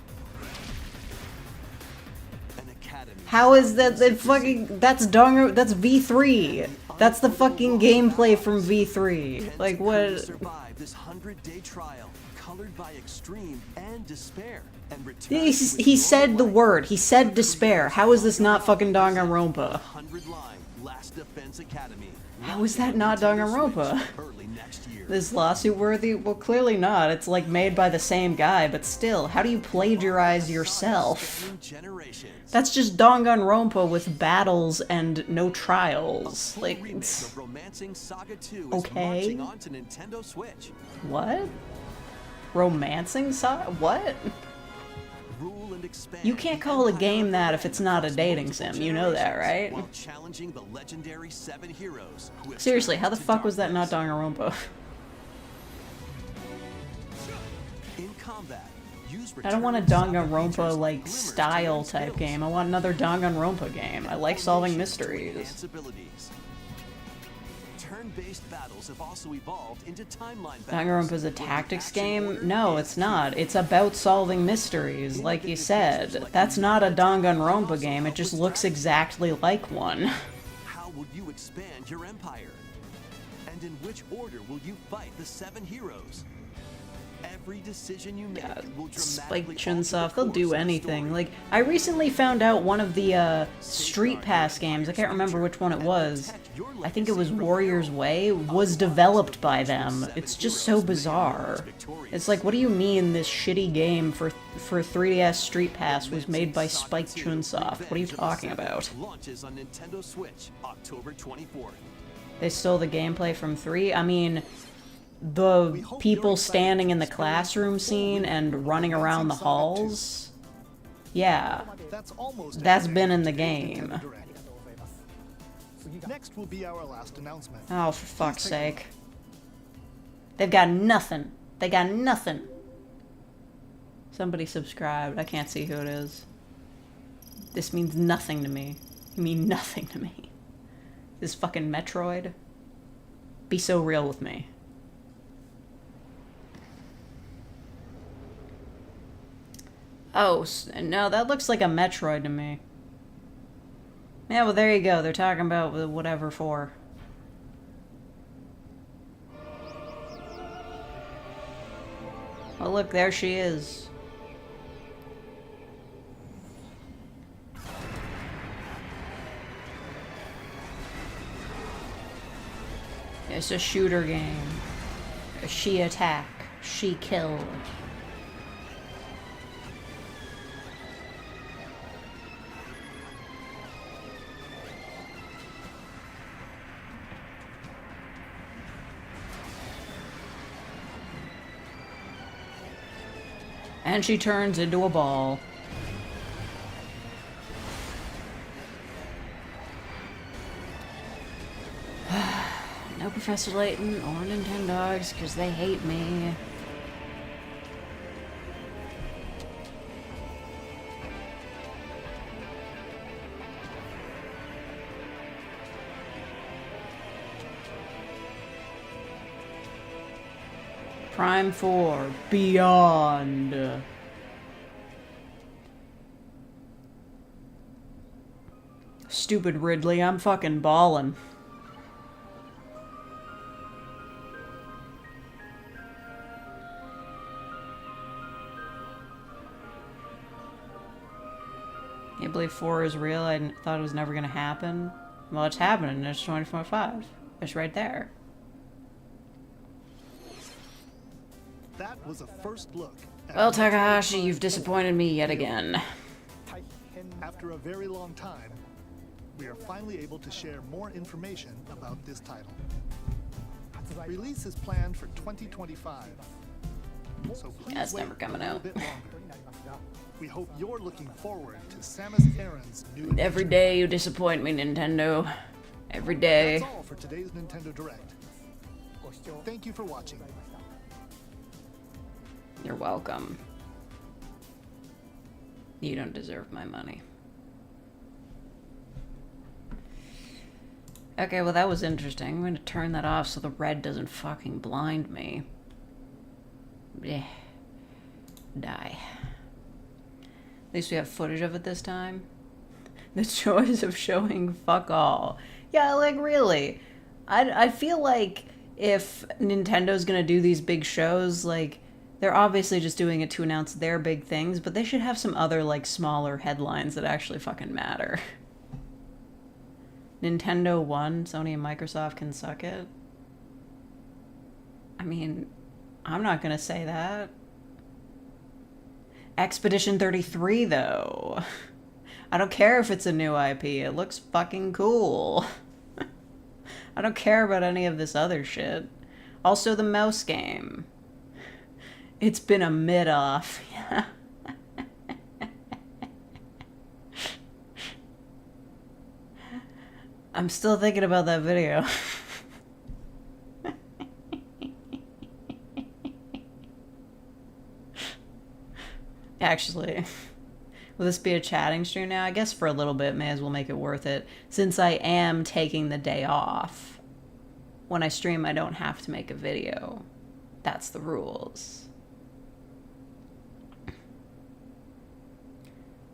An academy. How is that fucking... That's V3. That's the fucking gameplay from V3. Can Like, Takumi what... survive this 100-day trial, colored by extreme and despair, and return He, to his he said normal the life? word. He said despair. How is this not fucking Danganronpa? 100-line Last Defense Academy. How is that not Danganronpa? Early next year. This lawsuit worthy? Well, clearly not. It's like made by the same guy, but still, how do you plagiarize yourself? Spanning generations. That's just Danganronpa with battles and no trials. Full Like, remake it's... of Romancing Saga 2 is Okay. marching on to Nintendo Switch. What? Romancing What? Rule and expand You can't the call a empire game of that the if it's land not a across dating multiple sim. You know that, generations, right? While challenging the legendary 7 heroes who have Seriously, turned how the to fuck was that not darkness. Danganronpa? In combat, use I don't want a returning saga Danganronpa features like glimmers to style learn type skills. game. I want another Danganronpa game. I like solving Formations to mysteries. enhance abilities. turn-based battles have also evolved into timeline battles. Danganronpa is a tactics game? No, it's not. It's about solving mysteries, like you said. That's not a Danganronpa game, it just looks exactly like one. How will you expand your empire? And in which order will you fight the 7 heroes? Every decision you make will Spike dramatically Chunsoft, they'll do anything. Like, I recently found out one of the Street Pass games, I can't remember which one it was, I think it was Warrior's Way, was developed by them. It's just so bizarre. It's like, what do you mean this shitty game for 3DS Street Pass was made by Spike Chunsoft? What are you talking about? Launches on Nintendo Switch October 24th. They stole the gameplay from 3? I mean, the people standing in the classroom scene and running around the halls? Yeah. That's been in the game. Next will be our last announcement. Oh, for fuck's sake. They've got nothing. They got nothing. Somebody subscribed. I can't see who it is. This means nothing to me. You mean nothing to me. This fucking Metroid? Be so real with me. Oh, no, that looks like a Metroid to me. Yeah, well, there you go. They're talking about whatever for. Oh, look, there she is. It's a shooter game. She attack. She kill. And she turns into a ball. No Professor Layton or Nintendogs, because they hate me. Prime 4, Beyond. Stupid Ridley, I'm fucking ballin'. Can't believe 4 is real. I thought it was never gonna happen. Well, it's happening. It's 20.5. It's right there. That was a first look. Well, Takahashi, you've disappointed me yet again. After a very long time, we are finally able to share more information about this title. Release is planned for 2025. So please That's wait never coming a little out. bit longer. We hope you're looking forward to Samus Aran's new Every day you disappoint me, Nintendo. Every day. That's all for today's Nintendo Direct. Thank you for watching. You're welcome. You don't deserve my money. Okay, well that was interesting. I'm going to turn that off so the red doesn't fucking blind me. Yeah. Die. At least we have footage of it this time. The choice of showing fuck all. Yeah, like really. I feel like if Nintendo's gonna do these big shows, like, they're obviously just doing it to announce their big things, but they should have some other, like, smaller headlines that actually fucking matter. Nintendo won, Sony and Microsoft can suck it. I mean, I'm not gonna say that. Expedition 33, though. I don't care if it's a new IP. It looks fucking cool. I don't care about any of this other shit. Also, the mouse game. It's been a mid-off. Yeah. I'm still thinking about that video. Actually, will this be a chatting stream now? I guess for a little bit, may as well make it worth it, since I am taking the day off. when I stream, I don't have to make a video. That's the rules.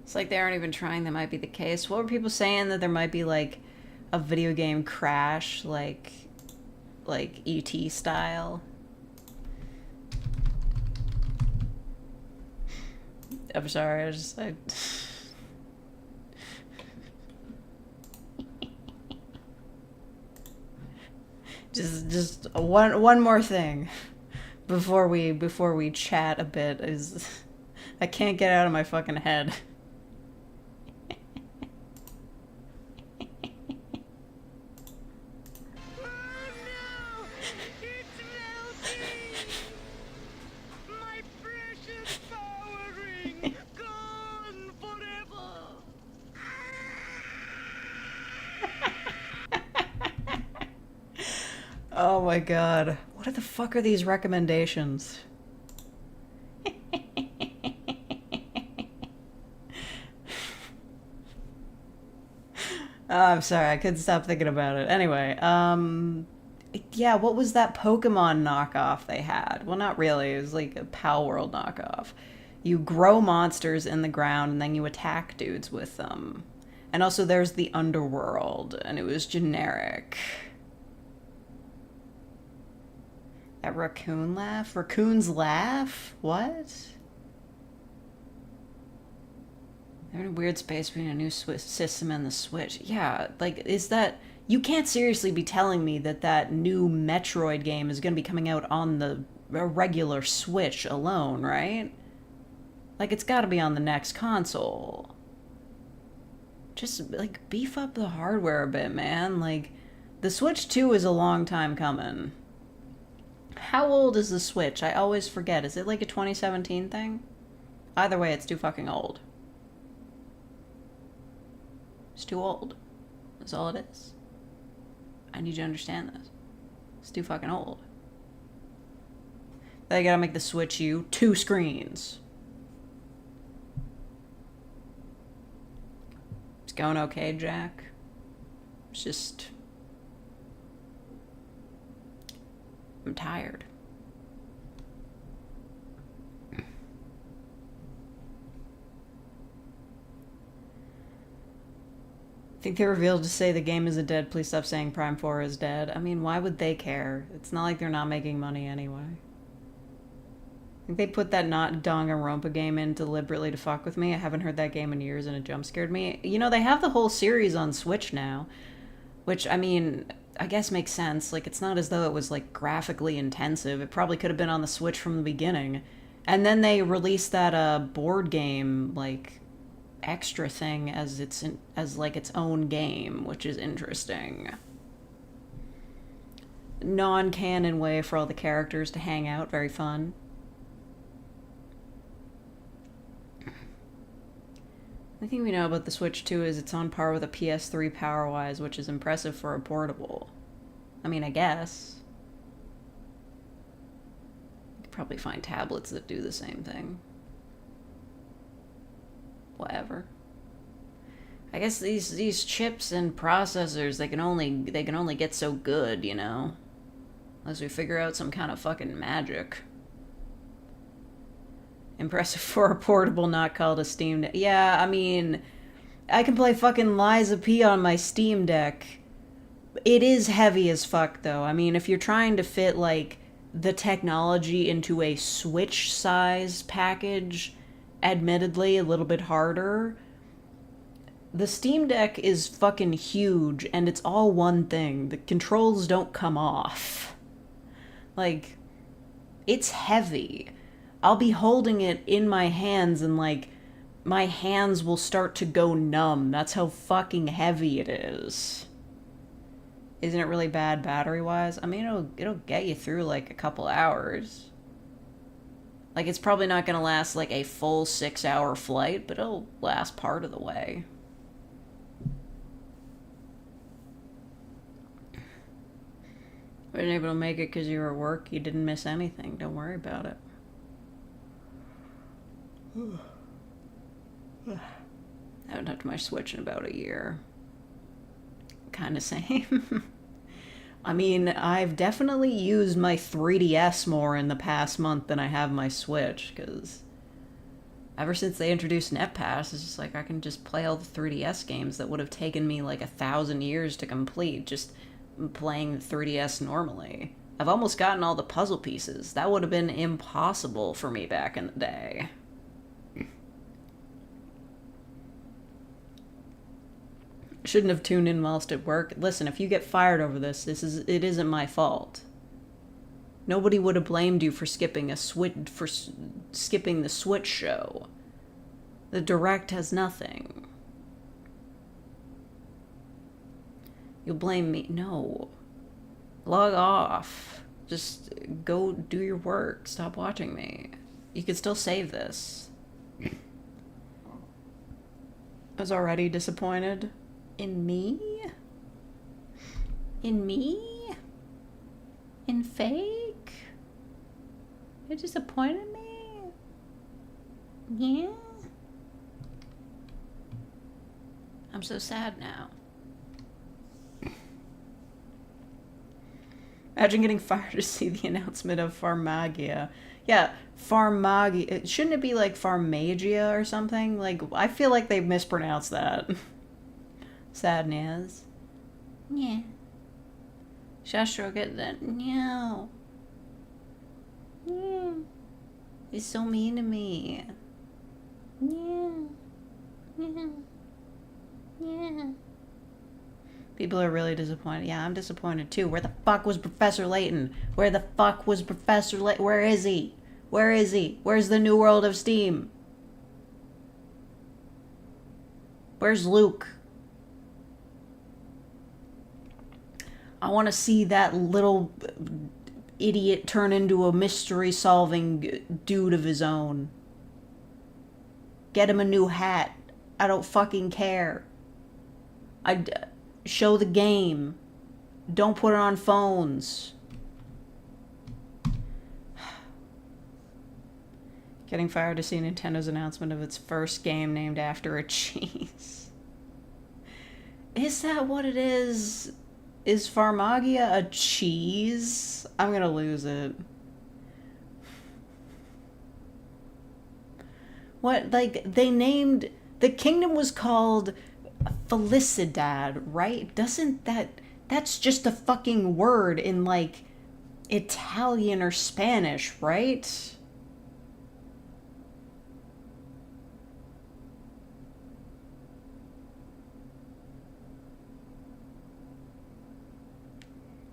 It's like they aren't even trying. That might be the case. What were people saying? That there might be like a video game crash, like ET style? I'm sorry, I just one more thing before we chat a bit is I can't get out of my fucking head. Oh my god. What the fuck are these recommendations? Oh, I'm sorry, I couldn't stop thinking about it. Anyway, yeah, what was that Pokemon knockoff they had? Well, not really, it was like a Pal World knockoff. You grow monsters in the ground and then you attack dudes with them. And also there's the Underworld, and it was generic. That raccoon laugh? Raccoons laugh? What? They're in a weird space between a new system and the Switch. Yeah, like, is that... You can't seriously be telling me that that new Metroid game is going to be coming out on the regular Switch alone, right? Like, it's got to be on the next console. Just, like, beef up the hardware a bit, man. Like, the Switch 2 is a long time coming. How old is the Switch? I always forget. Is it like a 2017 thing? Either way, it's too fucking old. It's too old. That's all it is. I need you to understand this. It's too fucking old. They gotta make the Switch U 2 screens. It's going okay, Jack. It's just... I'm tired. I think they revealed to say the game isn't dead. Please stop saying Prime 4 is dead. I mean, why would they care? It's not like they're not making money anyway. I think they put that not Danganronpa game in deliberately to fuck with me. I haven't heard that game in years and it jump scared me. You know, they have the whole series on Switch now, which, I mean, I guess makes sense. Like, it's not as though it was, like, graphically intensive. It probably could have been on the Switch from the beginning. And then they released that board game, like, extra thing as its own game, which is interesting. Non-canon way for all the characters to hang out, very fun. The thing we know about the Switch 2 is it's on par with a PS3 power-wise, which is impressive for a portable. I mean, I guess. You could probably find tablets that do the same thing. Whatever. I guess these chips and processors, they can only get so good, you know? Unless we figure out some kind of fucking magic. Impressive for a portable not called a Steam Deck. Yeah, I mean, I can play fucking Liza P on my Steam Deck. It is heavy as fuck, though. I mean, if you're trying to fit, like, the technology into a Switch-sized package, admittedly a little bit harder. The Steam Deck is fucking huge, and it's all one thing. The controls don't come off. Like, it's heavy. I'll be holding it in my hands and, like, my hands will start to go numb. That's how fucking heavy it is. Isn't it really bad battery-wise? I mean, it'll get you through, like, a couple hours. Like, it's probably not gonna last, like, a full 6-hour flight, but it'll last part of the way. Wasn't able to make it because you were at work. You didn't miss anything. Don't worry about it. I haven't touched my Switch in about a year. Kinda same. I mean, I've definitely used my 3DS more in the past month than I have my Switch, because ever since they introduced NetPass, it's just like I can just play all the 3DS games that would have taken me like 1,000 years to complete just playing the 3DS normally. I've almost gotten all the puzzle pieces. That would have been impossible for me back in the day. Shouldn't have tuned in whilst at work. Listen, if you get fired over this, it isn't my fault. Nobody would have blamed you for skipping the Switch show. The Direct has nothing. You'll blame me. No. Log off. Just go do your work. Stop watching me. You can still save this. I was already disappointed. In me? In me? In fake? You disappointed me? Yeah? I'm so sad now. Imagine getting fired to see the announcement of Pharmagia. Yeah, Pharmagia. Shouldn't it be like Pharmagia or something? Like, I feel like they mispronounced that. Sadness. Yeah. Shastro get that. No. Yeah. He's so mean to me. Yeah. Yeah. Yeah. People are really disappointed. Yeah, I'm disappointed too. Where the fuck was Professor Layton? Where the fuck was Professor Layton? Where is he? Where is he? Where's the New World of Steam? Where's Luke? I want to see that little idiot turn into a mystery-solving dude of his own. Get him a new hat. I don't fucking care. Show the game. Don't put it on phones. Getting fired to see Nintendo's announcement of its first game named after a cheese. Is that what it is? Is Pharmagia a cheese? I'm gonna lose it. What, like, they named... The kingdom was called Felicidad, right? Doesn't that... That's just a fucking word in, like, Italian or Spanish, right?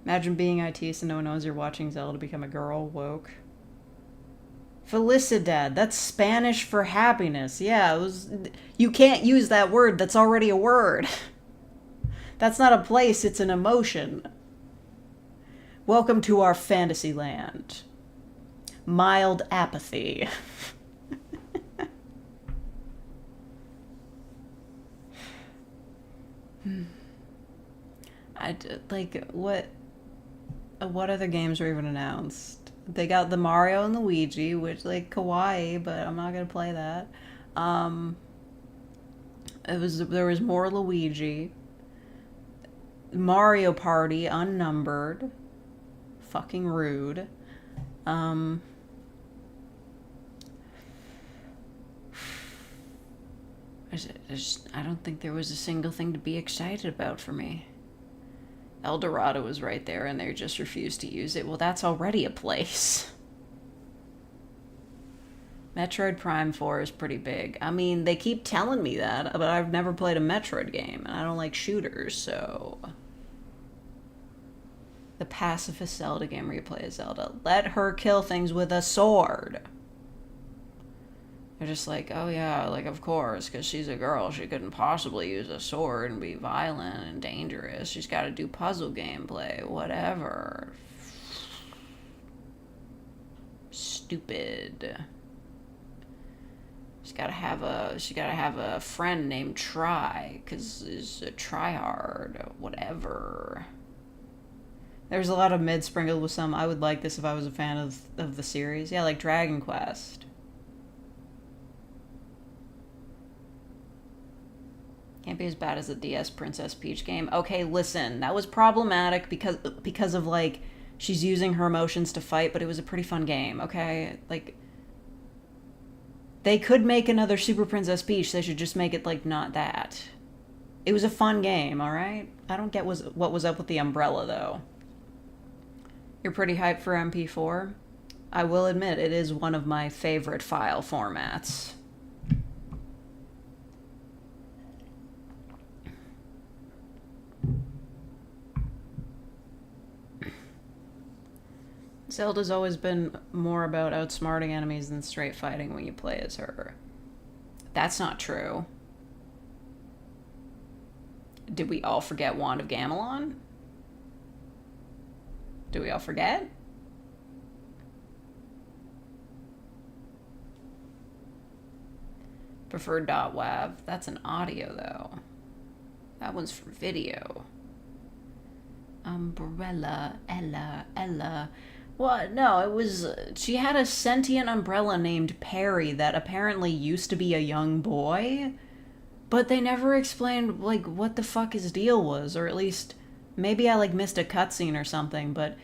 Imagine being IT so no one knows you're watching Zelda become a girl. Woke. Felicidad. That's Spanish for happiness. Yeah, it was... You can't use that word. That's already a word. That's not a place. It's an emotion. Welcome to our fantasy land. Mild apathy. Like, what other games were even announced? They got the Mario and Luigi, which, like, kawaii, but I'm not gonna play that. There was more Luigi. Mario Party, unnumbered. Fucking rude. I don't think there was a single thing to be excited about for me. El Dorado was right there and they just refused to use it. Well, that's already a place. Metroid Prime 4 is pretty big. I mean, they keep telling me that, but I've never played a Metroid game, and I don't like shooters, so... The pacifist Zelda game where you play as Zelda. Let her kill things with a sword. They're just like, oh yeah, like, of course, because she's a girl, she couldn't possibly use a sword and be violent and dangerous. She's got to do puzzle gameplay, whatever. Stupid. She's gotta have a friend named Try, because it's a tryhard, whatever. There's a lot of mid sprinkled with some, I would like this if I was a fan of the series. Yeah, like Dragon Quest. Can't be as bad as the DS Princess Peach game. Okay, listen, that was problematic because of, like, she's using her emotions to fight, but it was a pretty fun game, okay? Like, they could make another Super Princess Peach, they should just make it, like, not that. It was a fun game, alright? I don't get what was up with the umbrella, though. You're pretty hyped for MP4? I will admit, it is one of my favorite file formats. Zelda's always been more about outsmarting enemies than straight fighting when you play as her. That's not true. Did we all forget Wand of Gamelon? Did we all forget? Preferred .wav. That's an audio, though. That one's for video. Umbrella, Ella. What? No, it was... she had a sentient umbrella named Perry that apparently used to be a young boy, but they never explained, like, what the fuck his deal was, or at least... maybe I, like, missed a cutscene or something, but,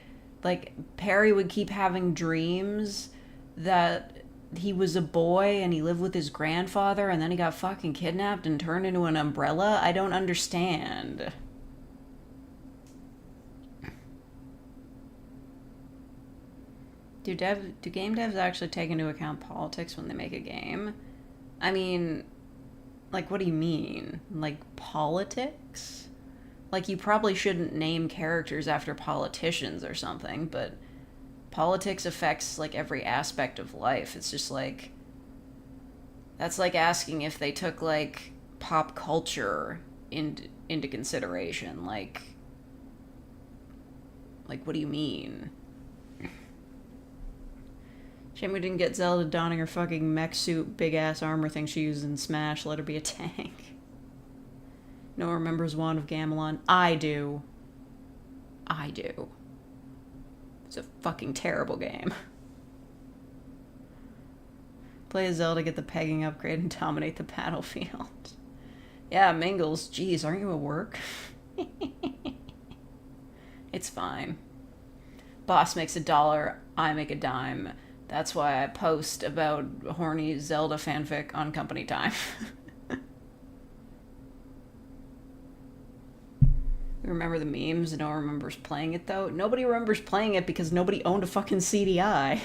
like, Perry would keep having dreams that he was a boy and he lived with his grandfather and then he got fucking kidnapped and turned into an umbrella. I don't understand. Do game devs actually take into account politics when they make a game? I mean, like, what do you mean? Like, politics? Like, you probably shouldn't name characters after politicians or something, but politics affects, like, every aspect of life. It's just, like, that's like asking if they took, like, pop culture into consideration. Like, what do you mean? Shame we didn't get Zelda donning her fucking mech suit, big-ass armor thing she used in Smash. Let her be a tank. No one remembers Wand of Gamelon. I do. It's a fucking terrible game. Play as Zelda, get the pegging upgrade, and dominate the battlefield. Yeah, Mingles. Jeez, aren't you at work? It's fine. Boss makes $1, I make a dime. That's why I post about horny Zelda fanfic on company time. Remember the memes? No one remembers playing it, though. Nobody remembers playing it because nobody owned a fucking CDI.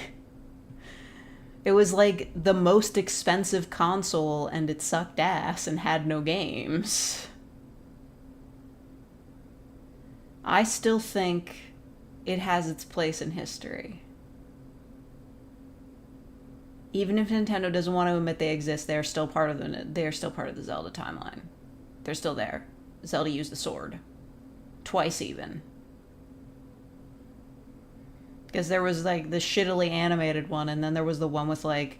It was, like, the most expensive console, and it sucked ass and had no games. I still think it has its place in history. Even if Nintendo doesn't want to admit they exist, they're still part of the Zelda timeline. They're still there. Zelda used the sword. Twice, even. Because there was, like, the shittily animated one, and then there was the one with, like,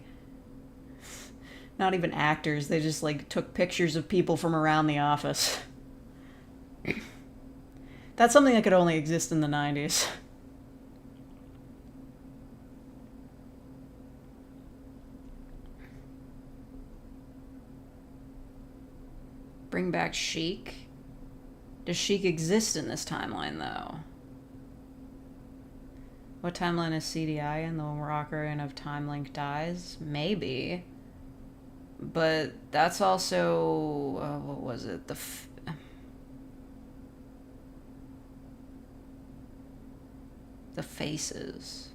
not even actors. They just, like, took pictures of people from around the office. That's something that could only exist in the 90s. Bring back Sheik? Does Sheik exist in this timeline, though? What timeline is CDI in? The one where Ocarina of Time Link dies? Maybe. But that's also... what was it? The Faces.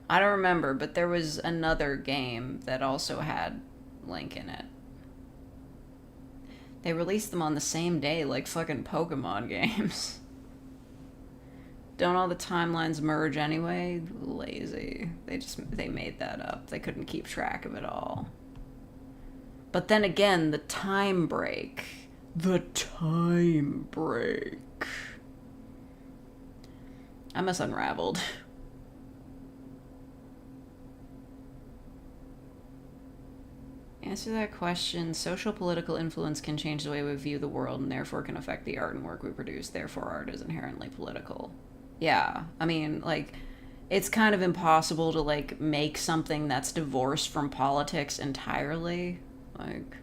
I don't remember, but there was another game that also had Link in it. They released them on the same day, like fucking Pokemon games. Don't all the timelines merge anyway? Lazy. They made that up. They couldn't keep track of it all. But then again, the time break. The time break. I must unraveled. Answer that question. Social political influence can change the way we view the world and therefore can affect the art and work we produce. Therefore, art is inherently political. Yeah, I mean, like, it's kind of impossible to, like, make something that's divorced from politics entirely. Like,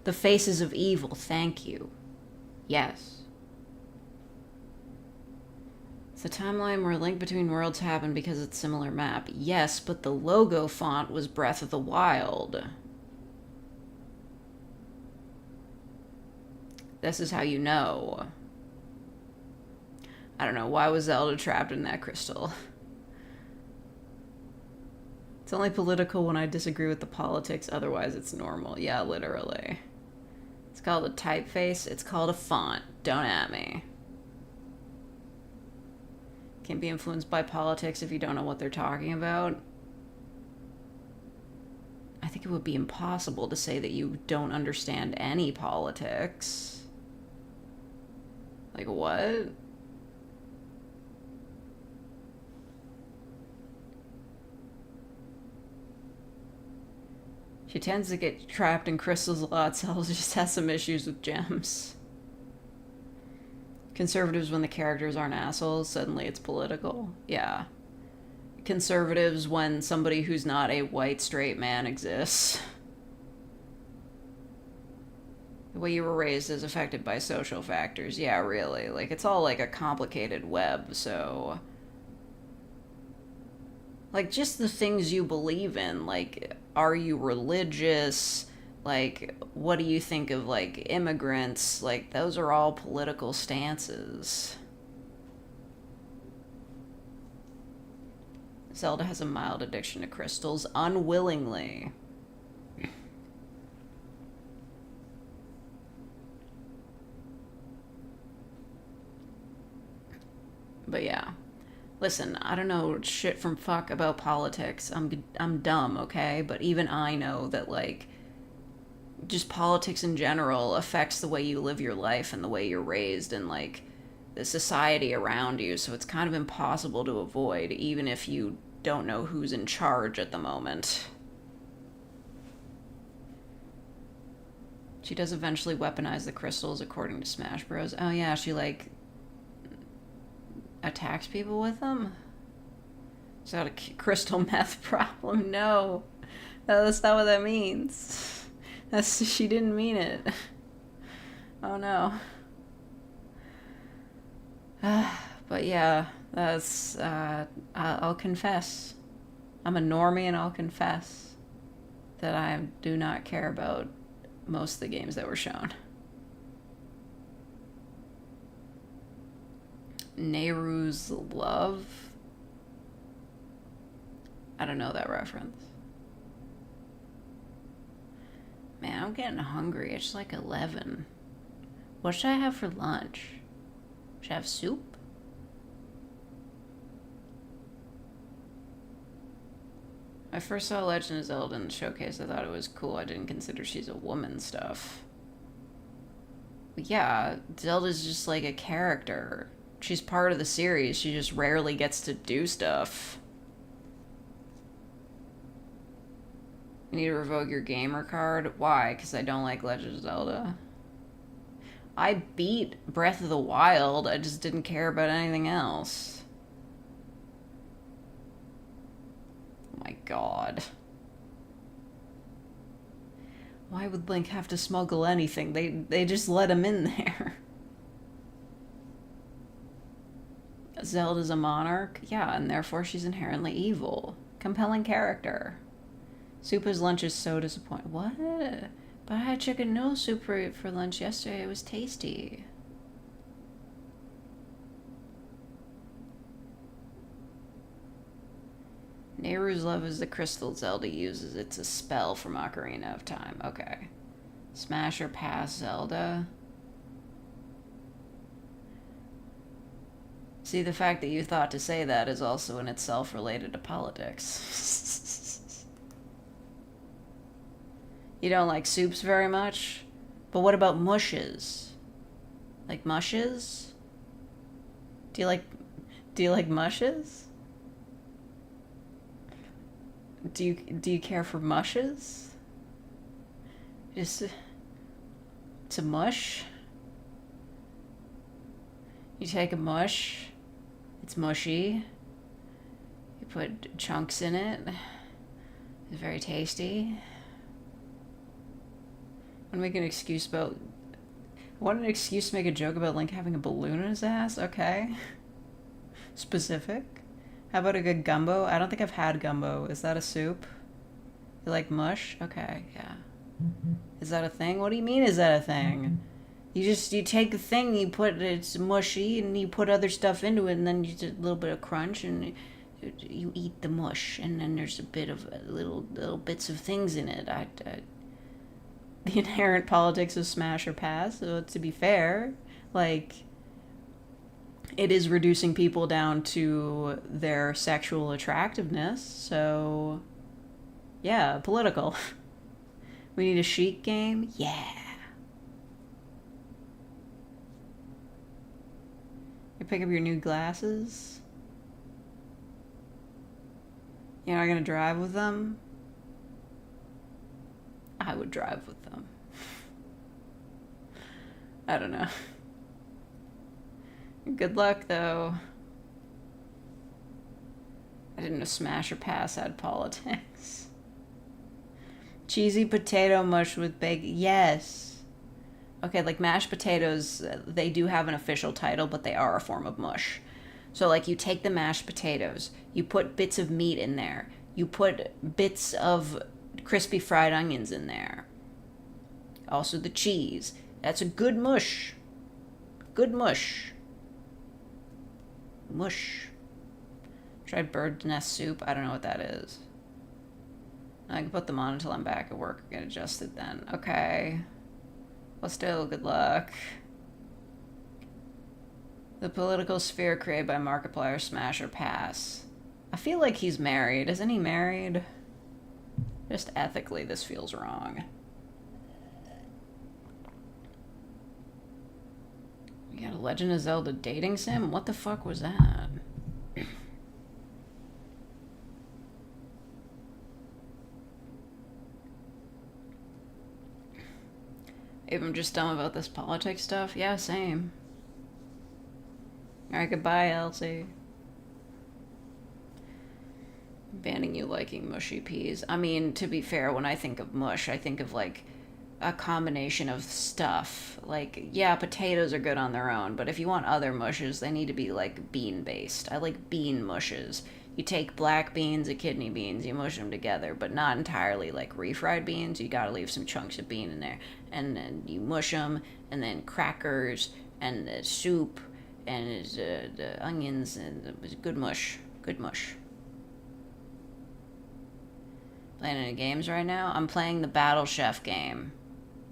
The faces of evil, thank you. Yes. It's the timeline where a link between worlds happened because it's a similar map. Yes, but the logo font was Breath of the Wild. This is how you know. I don't know, why was Zelda trapped in that crystal? It's only political when I disagree with the politics, otherwise it's normal. Yeah, literally. It's called a typeface, it's called a font. Don't at me. Can't be influenced by politics if you don't know what they're talking about. I think it would be impossible to say that you don't understand any politics. Like, what? She tends to get trapped in crystals a lot, so just has some issues with gems. Conservatives, when the characters aren't assholes, suddenly it's political. Yeah. Conservatives, when somebody who's not a white straight man exists. The way you were raised is affected by social factors. Yeah, really. Like, it's all like a complicated web, so... Like, just the things you believe in, like, are you religious? Like, what do you think of, like, immigrants? Like, those are all political stances. Zelda has a mild addiction to crystals, unwillingly. But yeah. Listen, I don't know shit from fuck about politics. I'm dumb, okay? But even I know that, like, just politics in general affects the way you live your life and the way you're raised and, like, the society around you. So it's kind of impossible to avoid, even if you don't know who's in charge at the moment. She does eventually weaponize the crystals, according to Smash Bros. Oh yeah, she, like, attacks people with them? Is that a crystal meth problem? No. That's not what that means. She didn't mean it. Oh no. But yeah, that's, I'll confess. I'm a normie and I'll confess that I do not care about most of the games that were shown. Nehru's Love? I don't know that reference. Man, I'm getting hungry. It's like 11. What should I have for lunch? Should I have soup? I first saw Legend of Zelda in the showcase. I thought it was cool. I didn't consider she's a woman stuff. But yeah, Zelda's just like a character. She's part of the series. She just rarely gets to do stuff. You need to revoke your gamer card? Why? Because I don't like Legend of Zelda. I beat Breath of the Wild. I just didn't care about anything else. Oh my god. Why would Link have to smuggle anything? They just let him in there. Zelda's a monarch? Yeah, and therefore she's inherently evil. Compelling character. Supa's lunch is so disappointing. What? But I had chicken noodle soup for lunch yesterday. It was tasty. Nehru's Love is the crystal Zelda uses. It's a spell from Ocarina of Time. Okay. Smash or pass Zelda? See, the fact that you thought to say that is also in itself related to politics. You don't like soups very much? But what about mushes? Like mushes? Do you like mushes? Do you care for mushes? Just to mush? You take a mush, it's mushy. You put chunks in it. It's very tasty. I want to make an excuse about... I want an excuse to make a joke about Link having a balloon in his ass? Okay. Specific. How about a good gumbo? I don't think I've had gumbo. Is that a soup? You like mush? Okay, yeah. Is that a thing? What do you mean, is that a thing? You take a thing, you put, it's mushy, and you put other stuff into it, and then you just a little bit of crunch, and you eat the mush, and then there's a bit of little bits of things in it. The inherent politics of smash or pass. So to be fair, like, it is reducing people down to their sexual attractiveness. So yeah, political. We need a chic game. Yeah. You pick up your new glasses. You're not gonna drive with them? I would drive with them. I don't know. Good luck, though. I didn't know Smash or Pass had politics. Cheesy potato mush with bacon. Yes. Okay, like mashed potatoes, they do have an official title, but they are a form of mush. So, like, you take the mashed potatoes, you put bits of meat in there, you put bits of crispy fried onions in there. Also the cheese. That's a good mush. Good mush. Mush. Tried bird nest soup. I don't know what that is. I can put them on until I'm back at work. Get adjusted then. Okay. Well, still, good luck. The political sphere created by Markiplier, Smash or Pass. I feel like he's married. Isn't he married? Just ethically, this feels wrong. We got a Legend of Zelda dating sim? What the fuck was that? If I'm just dumb about this politics stuff? Yeah, same. Alright, goodbye, Elsie. Banning you liking mushy peas. I mean, to be fair, when I think of mush, I think of, like, a combination of stuff. Like, yeah, potatoes are good on their own, but if you want other mushes, they need to be, like, bean-based. I like bean mushes. You take black beans and kidney beans, you mush them together, but not entirely like refried beans. You gotta leave some chunks of bean in there. And then you mush them, and then crackers, and the soup, and the onions, and good mush. Good mush. Playing any games right now? I'm playing the Battle Chef game.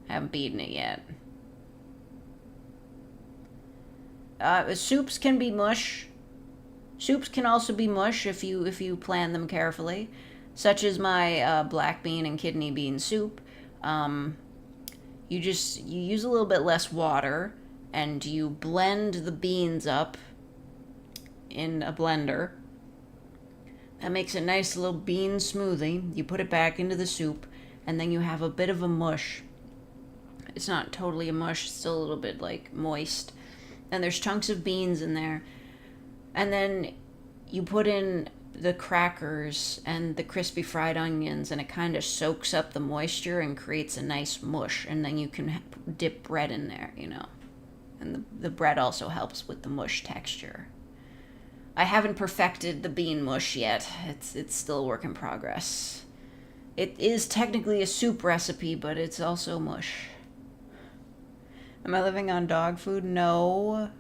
Haven't beaten it yet. Soups can be mush. Soups can also be mush if you plan them carefully, such as my black bean and kidney bean soup. You use a little bit less water, and you blend the beans up in a blender. That makes a nice little bean smoothie. You put it back into the soup, and then you have a bit of a mush. It's not totally a mush, it's still a little bit like moist. And there's chunks of beans in there. And then you put in the crackers and the crispy fried onions, and it kind of soaks up the moisture and creates a nice mush. And then you can dip bread in there, you know. And the bread also helps with the mush texture. I haven't perfected the bean mush yet. It's still a work in progress. It is technically a soup recipe, but it's also mush. Am I living on dog food? No.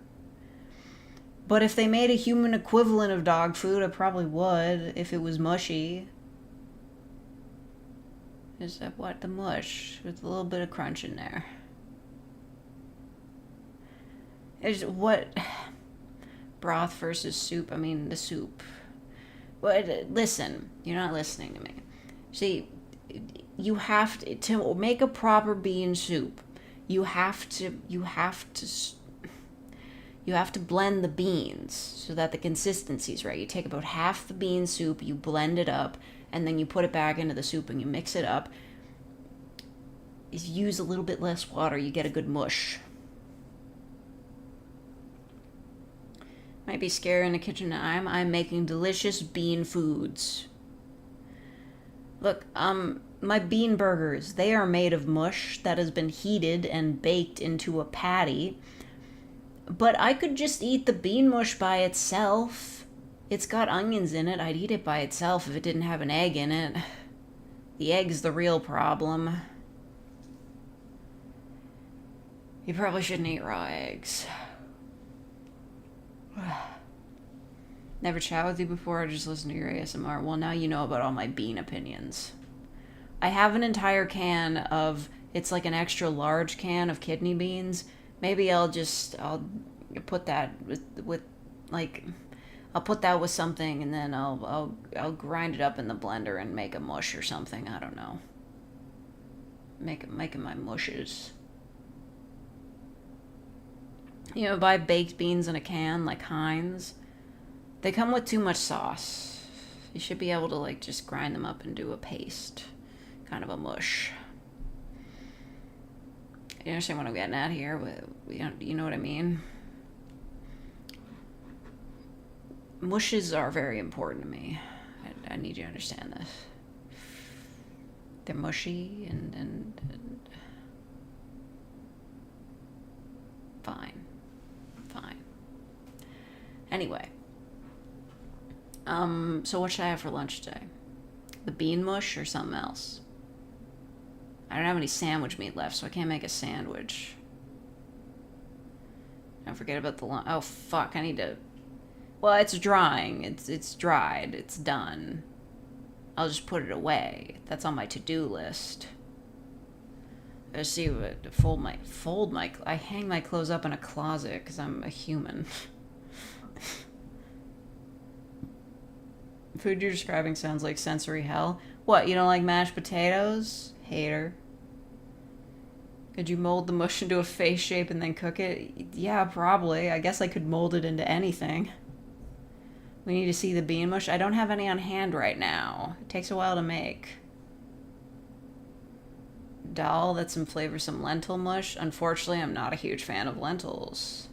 But if they made a human equivalent of dog food, I probably would, if it was mushy. Is that what? The mush, with a little bit of crunch in there. Is what... Broth versus soup. I mean, the soup. But listen, you're not listening to me. See, you have to make a proper bean soup. You have to blend the beans so that the consistency's right. You take about half the bean soup, you blend it up, and then you put it back into the soup and you mix it up. If you use a little bit less water, you get a good mush. Might be scary in the kitchen. I'm making delicious bean foods. Look, my bean burgers, they are made of mush that has been heated and baked into a patty. But I could just eat the bean mush by itself. It's got onions in it. I'd eat it by itself if it didn't have an egg in it. The egg's the real problem. You probably shouldn't eat raw eggs. Never chat with you before, I just listen to your ASMR. Well, now you know about all my bean opinions. I have an entire can of, it's like an extra large can of kidney beans. Maybe I'll put that with like, I'll put that with something and then I'll grind it up in the blender and make a mush or something. I don't know. Making my mushes. You know, buy baked beans in a can like Heinz. They come with too much sauce. You should be able to like just grind them up and do a paste. Kind of a mush. You understand what I'm getting at here? You know what I mean? Mushes are very important to me. I need you to understand this. They're mushy and fine. Anyway. So what should I have for lunch today? The bean mush or something else? I don't have any sandwich meat left, so I can't make a sandwich. Don't forget about the lunch. Oh, fuck, I need to... Well, it's drying. It's dried. It's done. I'll just put it away. That's on my to-do list. Let's see what... I hang my clothes up in a closet because I'm a human. Food you're describing sounds like sensory hell. What, you don't like mashed potatoes? Hater. Could you mold the mush into a face shape and then cook it? Yeah, probably. I guess I could mold it into anything. We need to see the bean mush. I don't have any on hand right now. It takes a while to make. Dal, that's some flavorsome lentil mush. Unfortunately, I'm not a huge fan of lentils.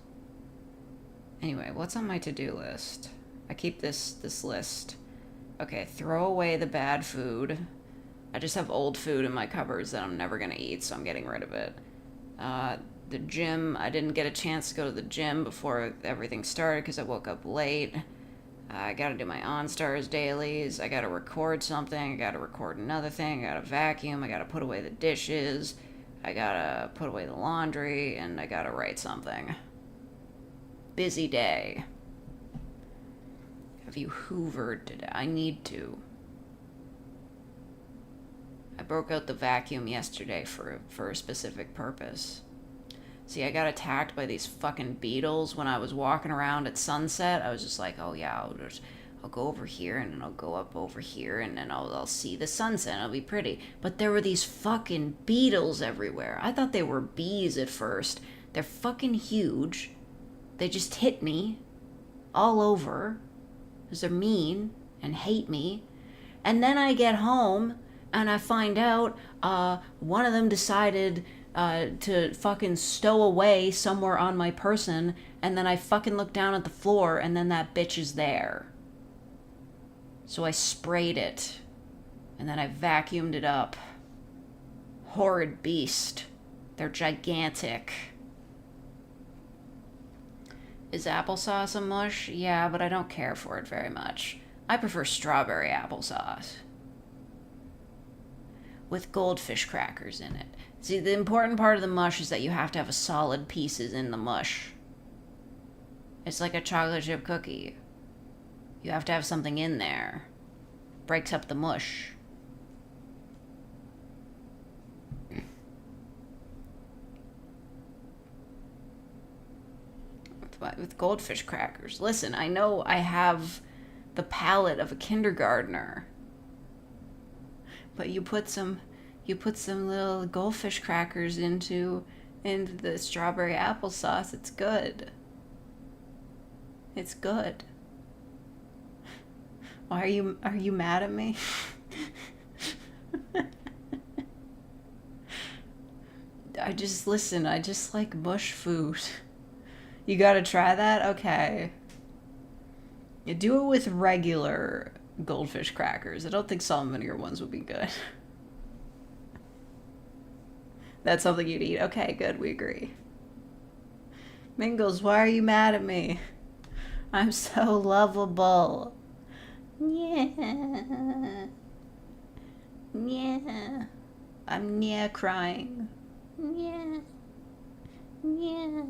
Anyway, what's on my to-do list? I keep this list. Okay, throw away the bad food. I just have old food in my cupboards that I'm never gonna eat, so I'm getting rid of it. The gym, I didn't get a chance to go to the gym before everything started because I woke up late. I gotta do my OnStars dailies. I gotta record something. I gotta record another thing. I gotta vacuum. I gotta put away the dishes. I gotta put away the laundry. And I gotta write something. Busy day. Have you hoovered today? I need to. I broke out the vacuum yesterday for a specific purpose. See, I got attacked by these fucking beetles when I was walking around at sunset. I was just like, oh yeah, I'll go over here and then I'll go up over here and then I'll see the sunset and it'll be pretty. But there were these fucking beetles everywhere. I thought they were bees at first. They're fucking huge. They just hit me all over because they're mean and hate me. And then I get home and I find out one of them decided to fucking stow away somewhere on my person, and then I fucking look down at the floor, and then that bitch is there. So I sprayed it, and then I vacuumed it up. Horrid beast. They're gigantic. Is applesauce a mush? Yeah, but I don't care for it very much. I prefer strawberry applesauce. With goldfish crackers in it. See, the important part of the mush is that you have to have a solid pieces in the mush. It's like a chocolate chip cookie. You have to have something in there. Breaks up the mush. With goldfish crackers. Listen, I know I have the palate of a kindergartner. But you put some little goldfish crackers into the strawberry applesauce. It's good. It's good. Why are you mad at me? I just like mush food. You gotta try that? Okay. You do it with regular goldfish crackers. I don't think salt and vinegar ones would be good. That's something you'd eat. Okay, good, we agree. Mingles, why are you mad at me? I'm so lovable. Yeah. Yeah. I'm yeah crying. Yeah. Yeah.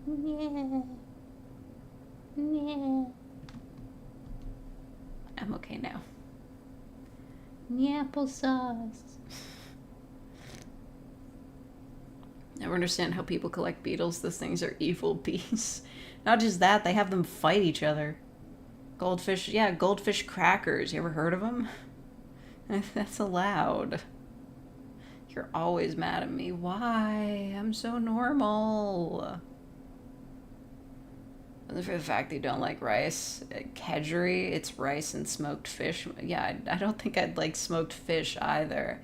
Yeah. Yeah. I'm okay now. Yeah, applesauce. Never understand how people collect beetles. Those things are evil beasts. Not just that, they have them fight each other. Goldfish, yeah, goldfish crackers. You ever heard of them? That's allowed. You're always mad at me. Why? I'm so normal. Other for the fact that you don't like rice. Kedgeree, it's rice and smoked fish. Yeah, I don't think I'd like smoked fish either.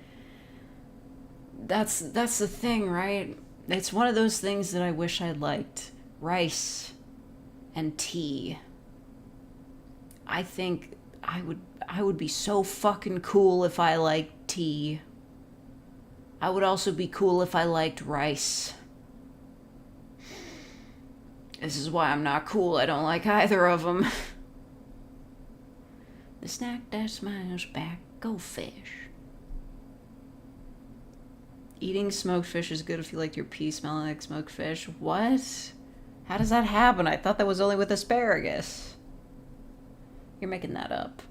That's the thing, right? It's one of those things that I wish I liked. Rice and tea. I think I would be so fucking cool if I liked tea. I would also be cool if I liked rice. This is why I'm not cool. I don't like either of them. The snack that smiles back. Go fish. Eating smoked fish is good if you like your pee smelling like smoked fish. What? How does that happen? I thought that was only with asparagus. You're making that up.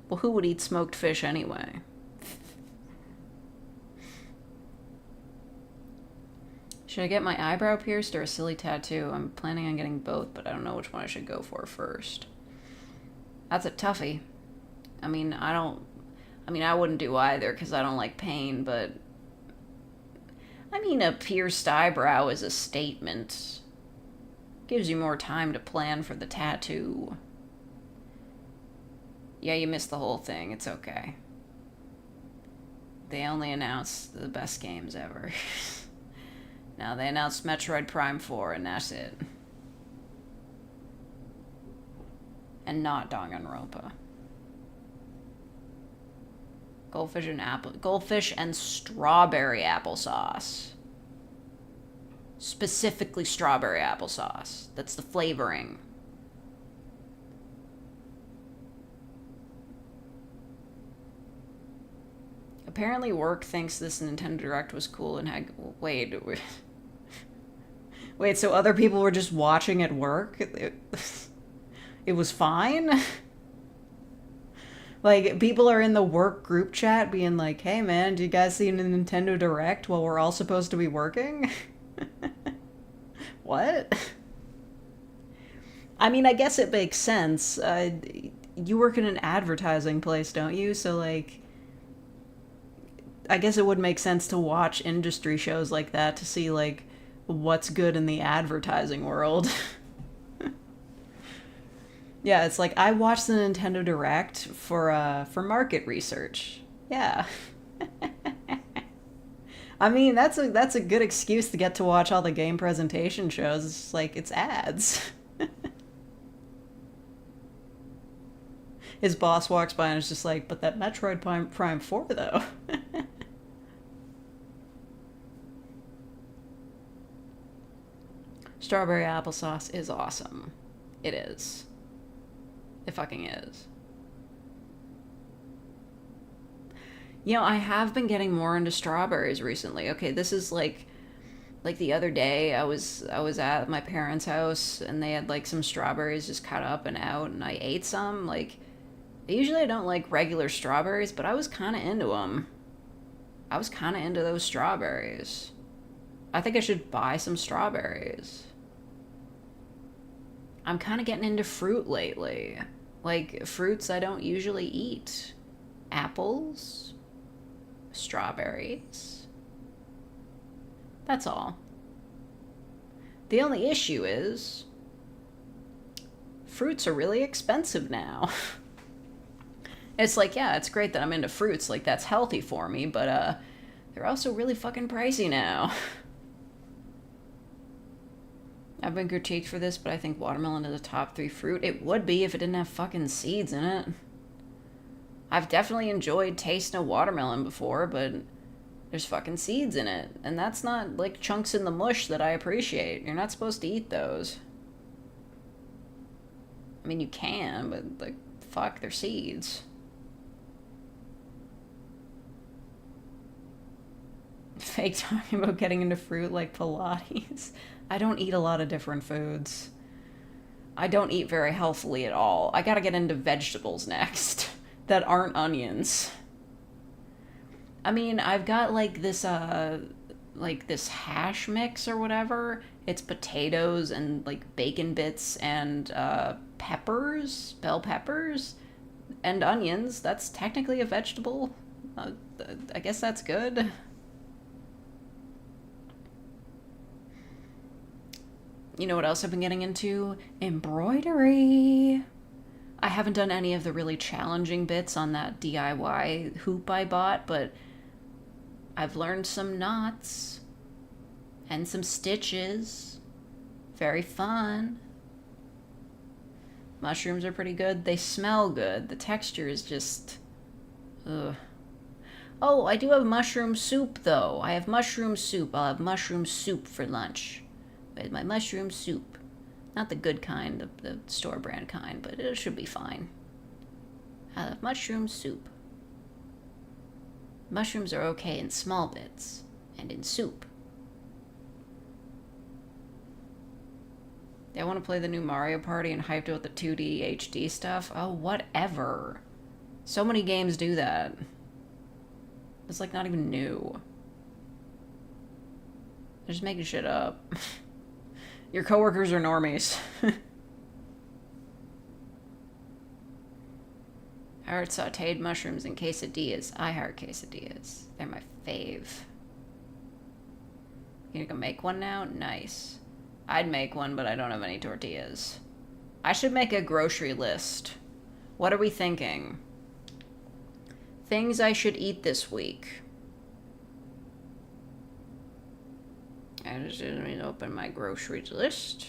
Well, who would eat smoked fish anyway? Should I get my eyebrow pierced or a silly tattoo? I'm planning on getting both, but I don't know which one I should go for first. That's a toughie. I mean, I wouldn't do either because I don't like pain, but I mean, a pierced eyebrow is a statement. Gives you more time to plan for the tattoo. Yeah, you missed the whole thing. It's okay. They only announced the best games ever. Now they announced Metroid Prime 4, and that's it. And not Danganronpa. Goldfish and strawberry applesauce. Specifically strawberry applesauce. That's the flavoring. Apparently work thinks this Nintendo Direct was cool and had... Wait, so other people were just watching at work? It was fine? Like, people are in the work group chat being like, hey man, do you guys see a Nintendo Direct while we're all supposed to be working? What? I mean, I guess it makes sense. You work in an advertising place, don't you? So, like, I guess it would make sense to watch industry shows like that to see, like, what's good in the advertising world. Yeah, it's like, I watched the Nintendo Direct for market research. Yeah. I mean, that's a good excuse to get to watch all the game presentation shows. It's just like, it's ads. His boss walks by and is just like, but that Metroid Prime 4, though. Strawberry applesauce is awesome. It is. It fucking is. You know, I have been getting more into strawberries recently. Okay, this is like the other day I was at my parents' house and they had like some strawberries just cut up and out and I ate some. Like, usually I don't like regular strawberries, but I was kind of into them. I was kind of into those strawberries. I think I should buy some strawberries. I'm kind of getting into fruit lately. Like, fruits I don't usually eat. Apples. Strawberries. That's all. The only issue is fruits are really expensive now. It's like, yeah, it's great that I'm into fruits. Like, that's healthy for me, but they're also really fucking pricey now. I've been critiqued for this, but I think watermelon is a top 3 fruit. It would be if it didn't have fucking seeds in it. I've definitely enjoyed tasting a watermelon before, but There's fucking seeds in it. And that's not, like, chunks in the mush that I appreciate. You're not supposed to eat those. I mean, you can, but, like, fuck, they're seeds. Fake talking about getting into fruit like Pilates. I don't eat a lot of different foods. I don't eat very healthily at all. I gotta get into vegetables next that aren't onions. I mean, I've got like this hash mix or whatever. It's potatoes and like bacon bits and peppers, bell peppers, and onions. That's technically a vegetable. I guess that's good. You know what else I've been getting into? Embroidery. I haven't done any of the really challenging bits on that DIY hoop I bought, but I've learned some knots and some stitches. Very fun. Mushrooms are pretty good. They smell good. The texture is just... ugh. Oh, I do have mushroom soup, though. I have mushroom soup. I'll have mushroom soup for lunch. With my mushroom soup. Not the good kind, the store brand kind, but it should be fine. I'll have mushroom soup. Mushrooms are okay in small bits and in soup. They want to play the new Mario Party and hyped out the 2D HD stuff. Oh, whatever. So many games do that. It's like not even new. They're just making shit up. Your coworkers are normies. I heard sauteed mushrooms and quesadillas. I heart quesadillas. They're my fave. You gonna go make one now? Nice. I'd make one, but I don't have any tortillas. I should make a grocery list. What are we thinking? Things I should eat this week. I just didn't open my groceries list.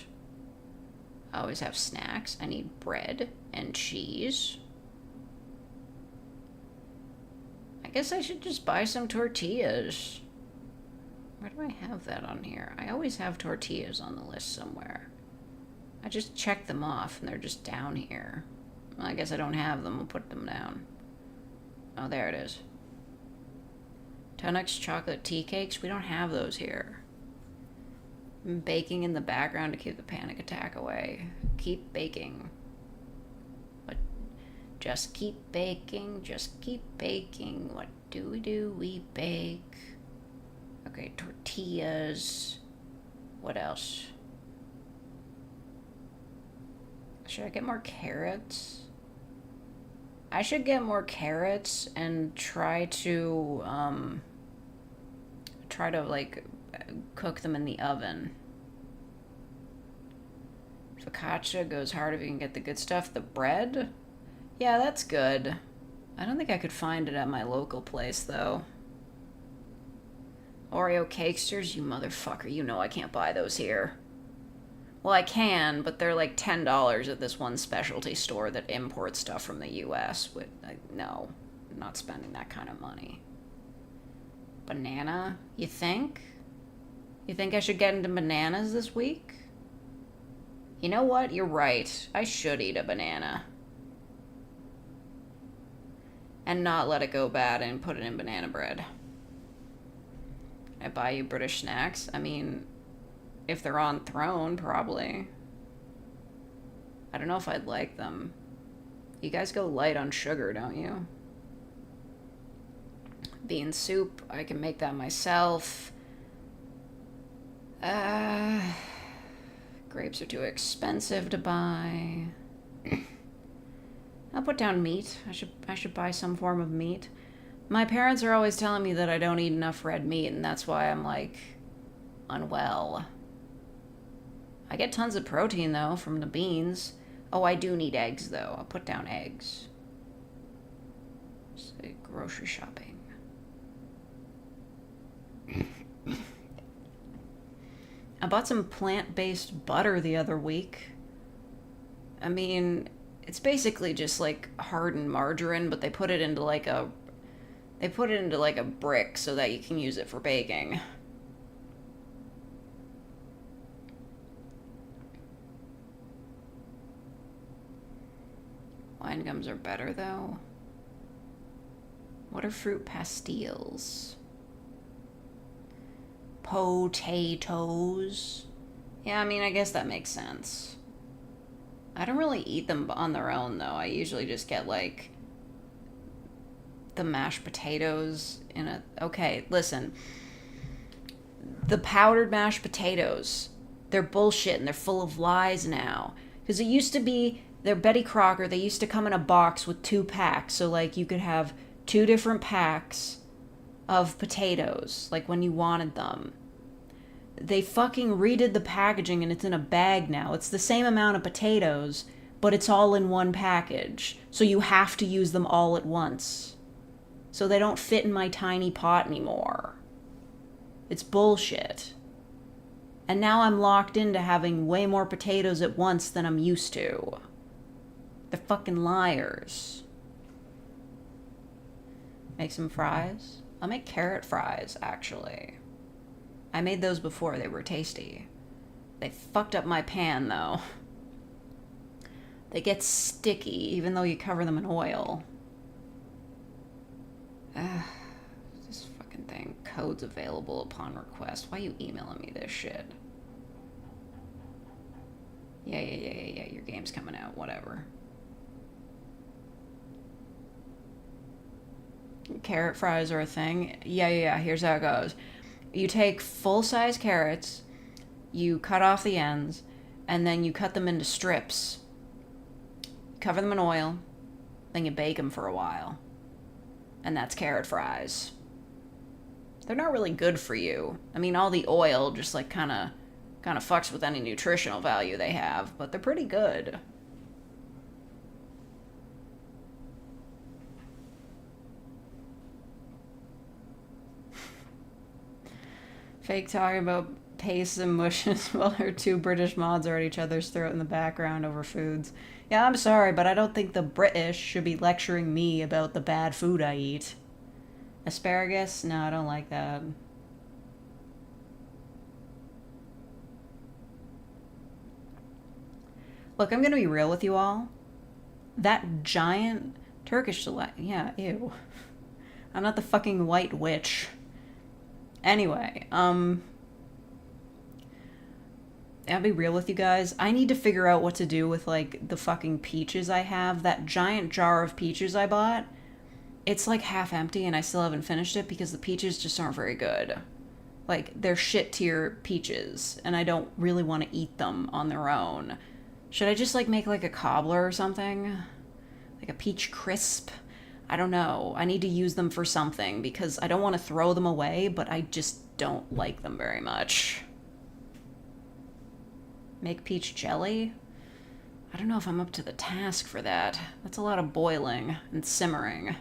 I always have snacks. I need bread and cheese. I guess I should just buy some tortillas. Where do I have that on here? I always have tortillas on the list somewhere. I just checked them off and they're just down here. Well, I guess I don't have them. I'll put them down. Oh, there it is. Tunnux chocolate tea cakes. We don't have those here. I'm baking in the background to keep the panic attack away. Keep baking. What? Just keep baking. Just keep baking. What do? We bake. Okay, tortillas. What else? Should I get more carrots? I should get more carrots and try to like cook them in the oven. Focaccia goes hard if you can get the good stuff. The bread? Yeah, that's good. I don't think I could find it at my local place, though. Oreo cakesters? You motherfucker. You know I can't buy those here. Well, I can, but they're like $10 at this one specialty store that imports stuff from the US. No, I'm not spending that kind of money. Banana? You think? You think I should get into bananas this week? You know what? You're right. I should eat a banana. And not let it go bad and put it in banana bread. I buy you British snacks? I mean, if they're on Throne, probably. I don't know if I'd like them. You guys go light on sugar, don't you? Bean soup, I can make that myself. Grapes are too expensive to buy. I'll put down meat. I should buy some form of meat. My parents are always telling me that I don't eat enough red meat, and that's why I'm, like, unwell. I get tons of protein, though, from the beans. Oh, I do need eggs, though. I'll put down eggs. Say grocery shopping. I bought some plant-based butter the other week. I mean, it's basically just like hardened margarine, but they put it into like a They put it into like a brick so that you can use it for baking. Wine gums are better though. What are fruit pastilles? Potatoes. Yeah, I mean, I guess that makes sense. I don't really eat them on their own though. I usually just get like the mashed potatoes in a... Okay, listen. The powdered mashed potatoes, they're bullshit and they're full of lies now. Because it used to be, they're Betty Crocker, they used to come in a box with 2 packs. So like you could have 2 different packs of potatoes, like when you wanted them. They fucking redid the packaging and it's in a bag now. It's the same amount of potatoes, but it's all in one package. So you have to use them all at once. So they don't fit in my tiny pot anymore. It's bullshit. And now I'm locked into having way more potatoes at once than I'm used to. They're fucking liars. Make some fries? I'll make carrot fries, actually. I made those before. They were tasty. They fucked up my pan, though. They get sticky, even though you cover them in oil. This fucking thing. Codes available upon request. Why are you emailing me this shit? Yeah. Your game's coming out. Whatever. Carrot fries are a thing. Yeah. Here's how it goes. You take full-size carrots, you cut off the ends, and then you cut them into strips. Cover them in oil, then you bake them for a while. And that's carrot fries. They're not really good for you. I mean, all the oil just like kind of fucks with any nutritional value they have, but they're pretty good. Fake talking about pastes and mushes while our 2 British mods are at each other's throat in the background over foods. Yeah, I'm sorry, but I don't think the British should be lecturing me about the bad food I eat. Asparagus? No, I don't like that. Look, I'm gonna be real with you all. That giant Turkish delight. Yeah, ew. I'm not the fucking white witch. Anyway, I'll be real with you guys. I need to figure out what to do with, like, the fucking peaches I have. That giant jar of peaches I bought, it's, like, half empty and I still haven't finished it because the peaches just aren't very good. Like, they're shit tier peaches, and I don't really want to eat them on their own. Should I just, like, make, like, a cobbler or something? Like a peach crisp? I don't know. I need to use them for something because I don't want to throw them away, but I just don't like them very much. Make peach jelly? I don't know if I'm up to the task for that. That's a lot of boiling and simmering.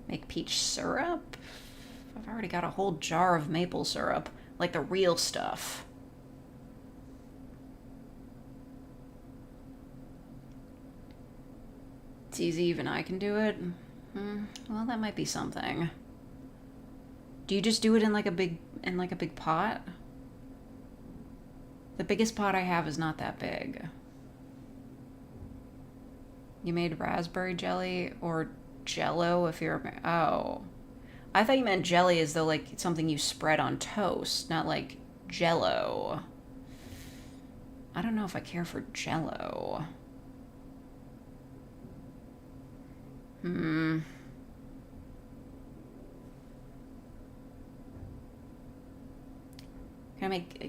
Make peach syrup? I've already got a whole jar of maple syrup, like the real stuff. It's easy, even I can do it. Well, that might be something. Do you just do it in like a big pot? The biggest pot I have is not that big. You made raspberry jelly or Jello if you're... Oh. I thought you meant jelly as though like something you spread on toast, not like Jello. I don't know if I care for Jello. Can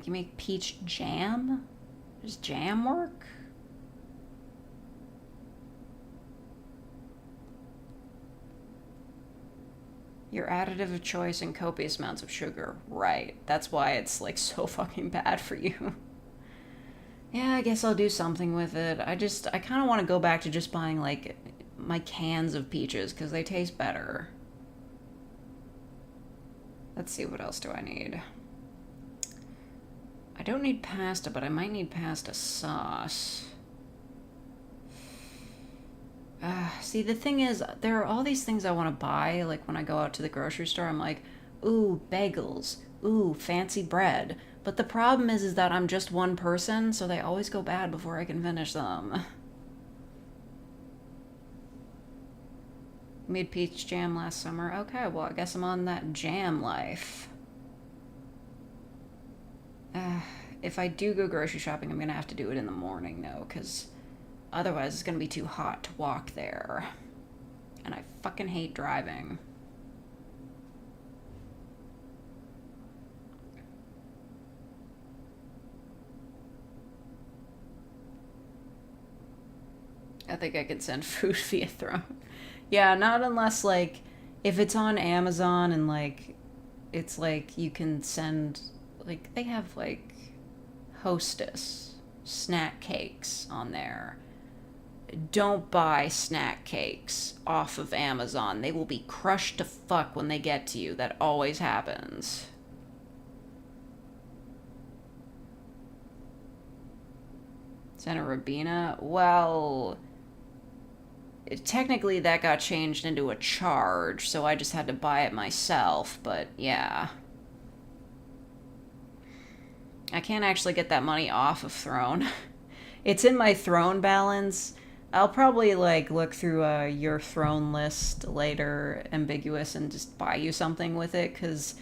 you make peach jam? Does jam work? Your additive of choice and copious amounts of sugar. Right. That's why it's like so fucking bad for you. Yeah, I guess I'll do something with it. I kind of want to go back to just buying like my cans of peaches because they taste better. Let's see, what else do I need? I don't need pasta, but I might need pasta sauce. See, the thing is, there are all these things I want to buy. Like, when I go out to the grocery store, I'm like, ooh, bagels. Ooh, fancy bread. But the problem is that I'm just one person, so they always go bad before I can finish them. Made peach jam last summer. Okay, well, I guess I'm on that jam life. If I do go grocery shopping, I'm gonna have to do it in the morning, though, because otherwise it's gonna be too hot to walk there. And I fucking hate driving. I think I could send food via Throne. Yeah, not unless, like, if it's on Amazon and, like, it's, like, you can send, like, they have, like, Hostess snack cakes on there. Don't buy snack cakes off of Amazon. They will be crushed to fuck when they get to you. That always happens. Santa Rabina? Well, technically that got changed into a charge, so I just had to buy it myself, but yeah. I can't actually get that money off of Throne. It's in my Throne balance. I'll probably, like, look through your Throne list later, ambiguous, and just buy you something with it, because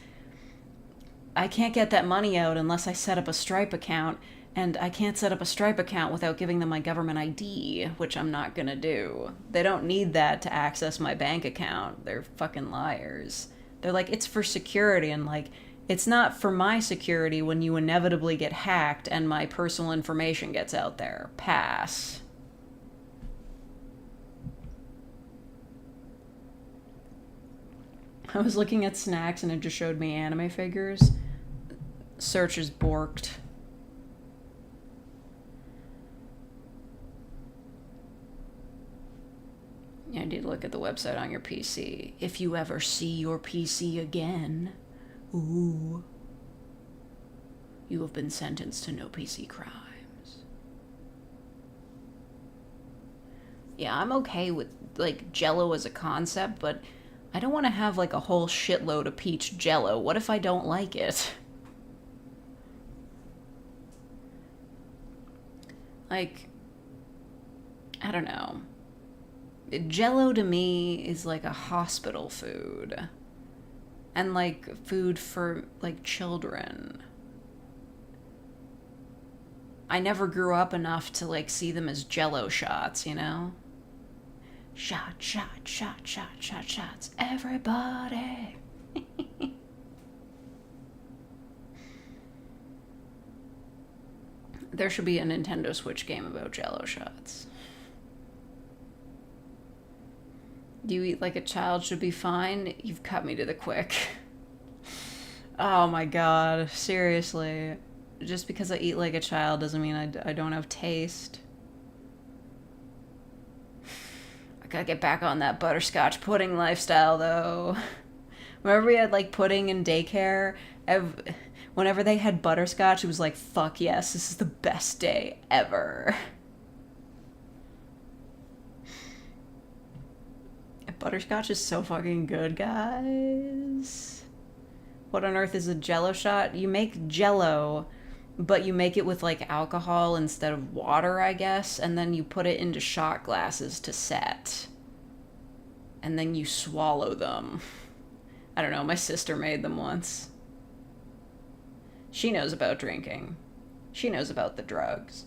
I can't get that money out unless I set up a Stripe account, and I can't set up a Stripe account without giving them my government ID, which I'm not gonna do. They don't need that to access my bank account. They're fucking liars. They're like, it's for security, and, like, it's not for my security when you inevitably get hacked and my personal information gets out there. Pass. I was looking at snacks and it just showed me anime figures. Search is borked. Yeah, I did look at the website on your PC. If you ever see your PC again, ooh, you have been sentenced to no PC crimes. Yeah, I'm okay with, like, Jell-O as a concept, but I don't want to have, like, a whole shitload of peach Jell-O. What if I don't like it? Like, I don't know. Jell-O to me is like a hospital food. And, like, food for, like, children. I never grew up enough to, like, see them as Jell-O shots, you know? Shot, shot, shot, shot, shot, shots. Everybody! There should be a Nintendo Switch game about Jell-O shots. Do you eat like a child should be fine? You've cut me to the quick. Oh my god, seriously. Just because I eat like a child doesn't mean I don't have taste. I gotta get back on that butterscotch pudding lifestyle, though. Whenever we had, like, pudding in daycare, whenever they had butterscotch, it was like, fuck yes, this is the best day ever. Butterscotch is so fucking good, guys. What on earth is a Jell-O shot? You make Jell-O, but you make it with, like, alcohol instead of water, I guess, and then you put it into shot glasses to set. And then you swallow them. I don't know, my sister made them once. She knows about drinking. She knows about the drugs.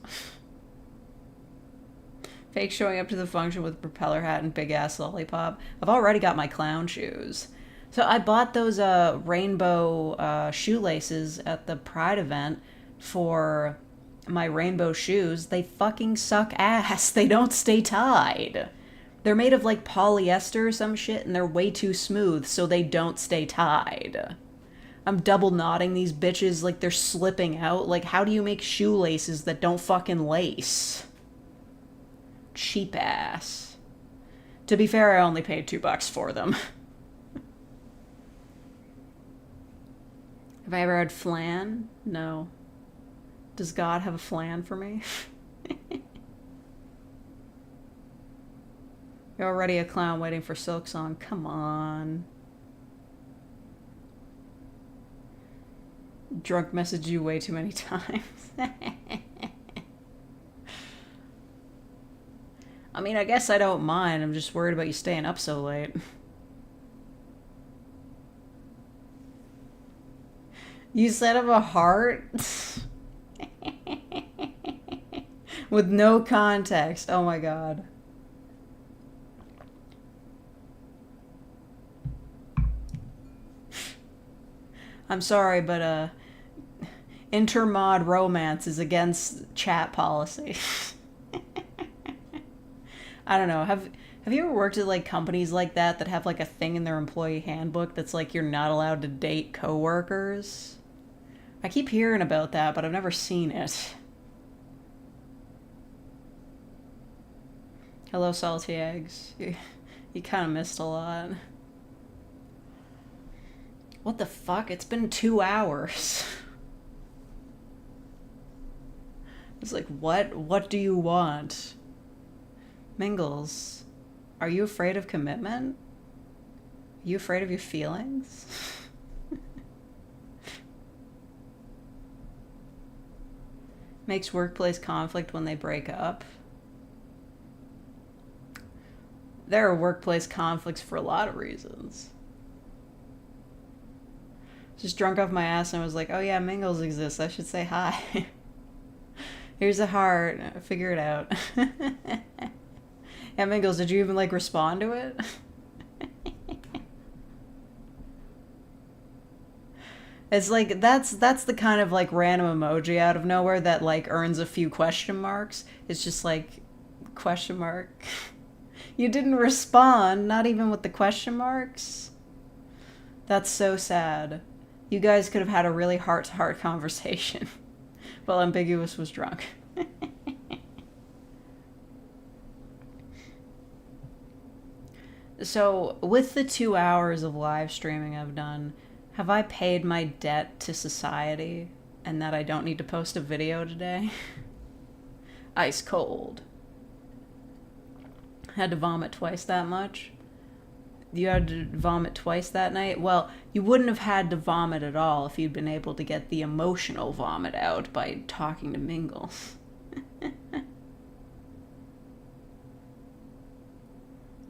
Fake showing up to the function with a propeller hat and big ass lollipop. I've already got my clown shoes. So I bought those rainbow shoelaces at the Pride event for my rainbow shoes. They fucking suck ass. They don't stay tied. They're made of, like, polyester or some shit, and they're way too smooth, so they don't stay tied. I'm double knotting these bitches like they're slipping out. Like, how do you make shoelaces that don't fucking lace? Cheap ass. To be fair, I only paid $2 for them. Have I ever had flan? No. Does God have a flan for me? You're already a clown waiting for Silk Song. Come on. Drunk messaged you way too many times. I mean, I guess I don't mind. I'm just worried about you staying up so late. You set up a heart? With no context. Oh my god. I'm sorry, but intermod romance is against chat policy. I don't know. Have you ever worked at like companies like that that have like a thing in their employee handbook that's like you're not allowed to date coworkers? I keep hearing about that, but I've never seen it. Hello, salty eggs. You kind of missed a lot. What the fuck? It's been 2 hours. It's like, what do you want? Mingles, are you afraid of commitment? Are you afraid of your feelings? Makes workplace conflict when they break up. There are workplace conflicts for a lot of reasons. Just drunk off my ass and I was like, oh yeah, Mingles exists. I should say hi. Here's a heart. Figure it out. Yeah, Mingles, did you even like respond to it? It's like, that's the kind of like random emoji out of nowhere that like earns a few question marks. It's just like, question mark. You didn't respond, not even with the question marks. That's so sad. You guys could have had a really heart-to-heart conversation while Ambiguous was drunk. So, with the 2 hours of live streaming I've done, have I paid my debt to society and that I don't need to post a video today? Ice cold. Had to vomit twice that much? You had to vomit twice that night? Well, you wouldn't have had to vomit at all if you'd been able to get the emotional vomit out by talking to Mingles.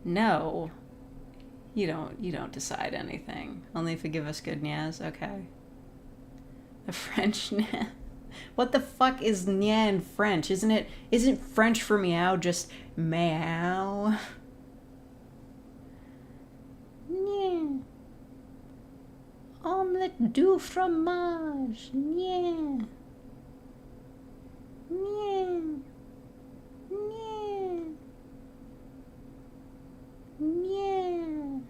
No. You don't decide anything. Only if you give us good nyas. Okay. A French nya. What the fuck is nya in French? Isn't French for meow just meow? Nya. Omelette du fromage. Nya. Nya. Nya. Nya.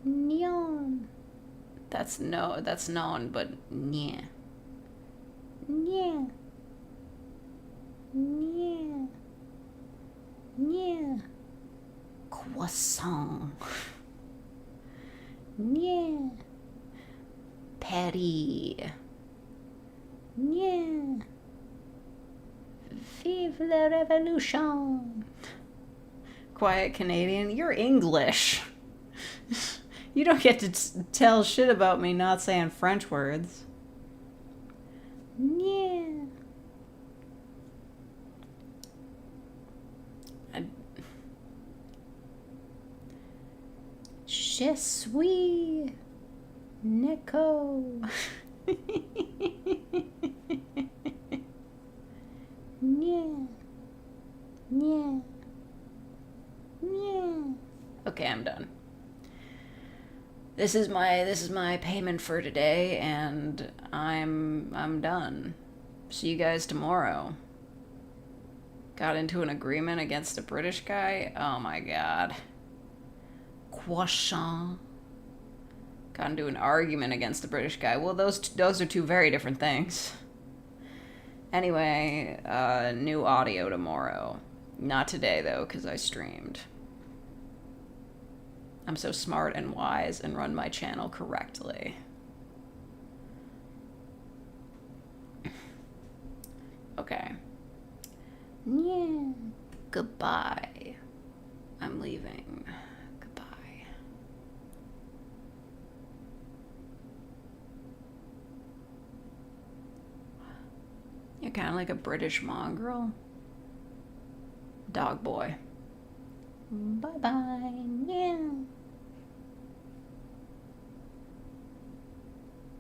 Nyan. That's known, but nya. Nya. Nya. Nya. Croissant. Nya. Paris. Nya. Vive la revolution. Quiet Canadian, you're English. You don't get to tell shit about me not saying French words. Yeah. Je suis Nico. Yeah. Yeah. Yeah. Okay, I'm done. This is my payment for today, and I'm done. See you guys tomorrow. Got into an agreement against a British guy? Oh my god. Croissant. Got into an argument against a British guy. Well, those are two very different things. Anyway, new audio tomorrow. Not today, though, because I streamed. I'm so smart and wise and run my channel correctly. Okay. Yeah. Goodbye. I'm leaving. Goodbye. You're kind of like a British mongrel. Dog boy. Bye-bye. Yeah.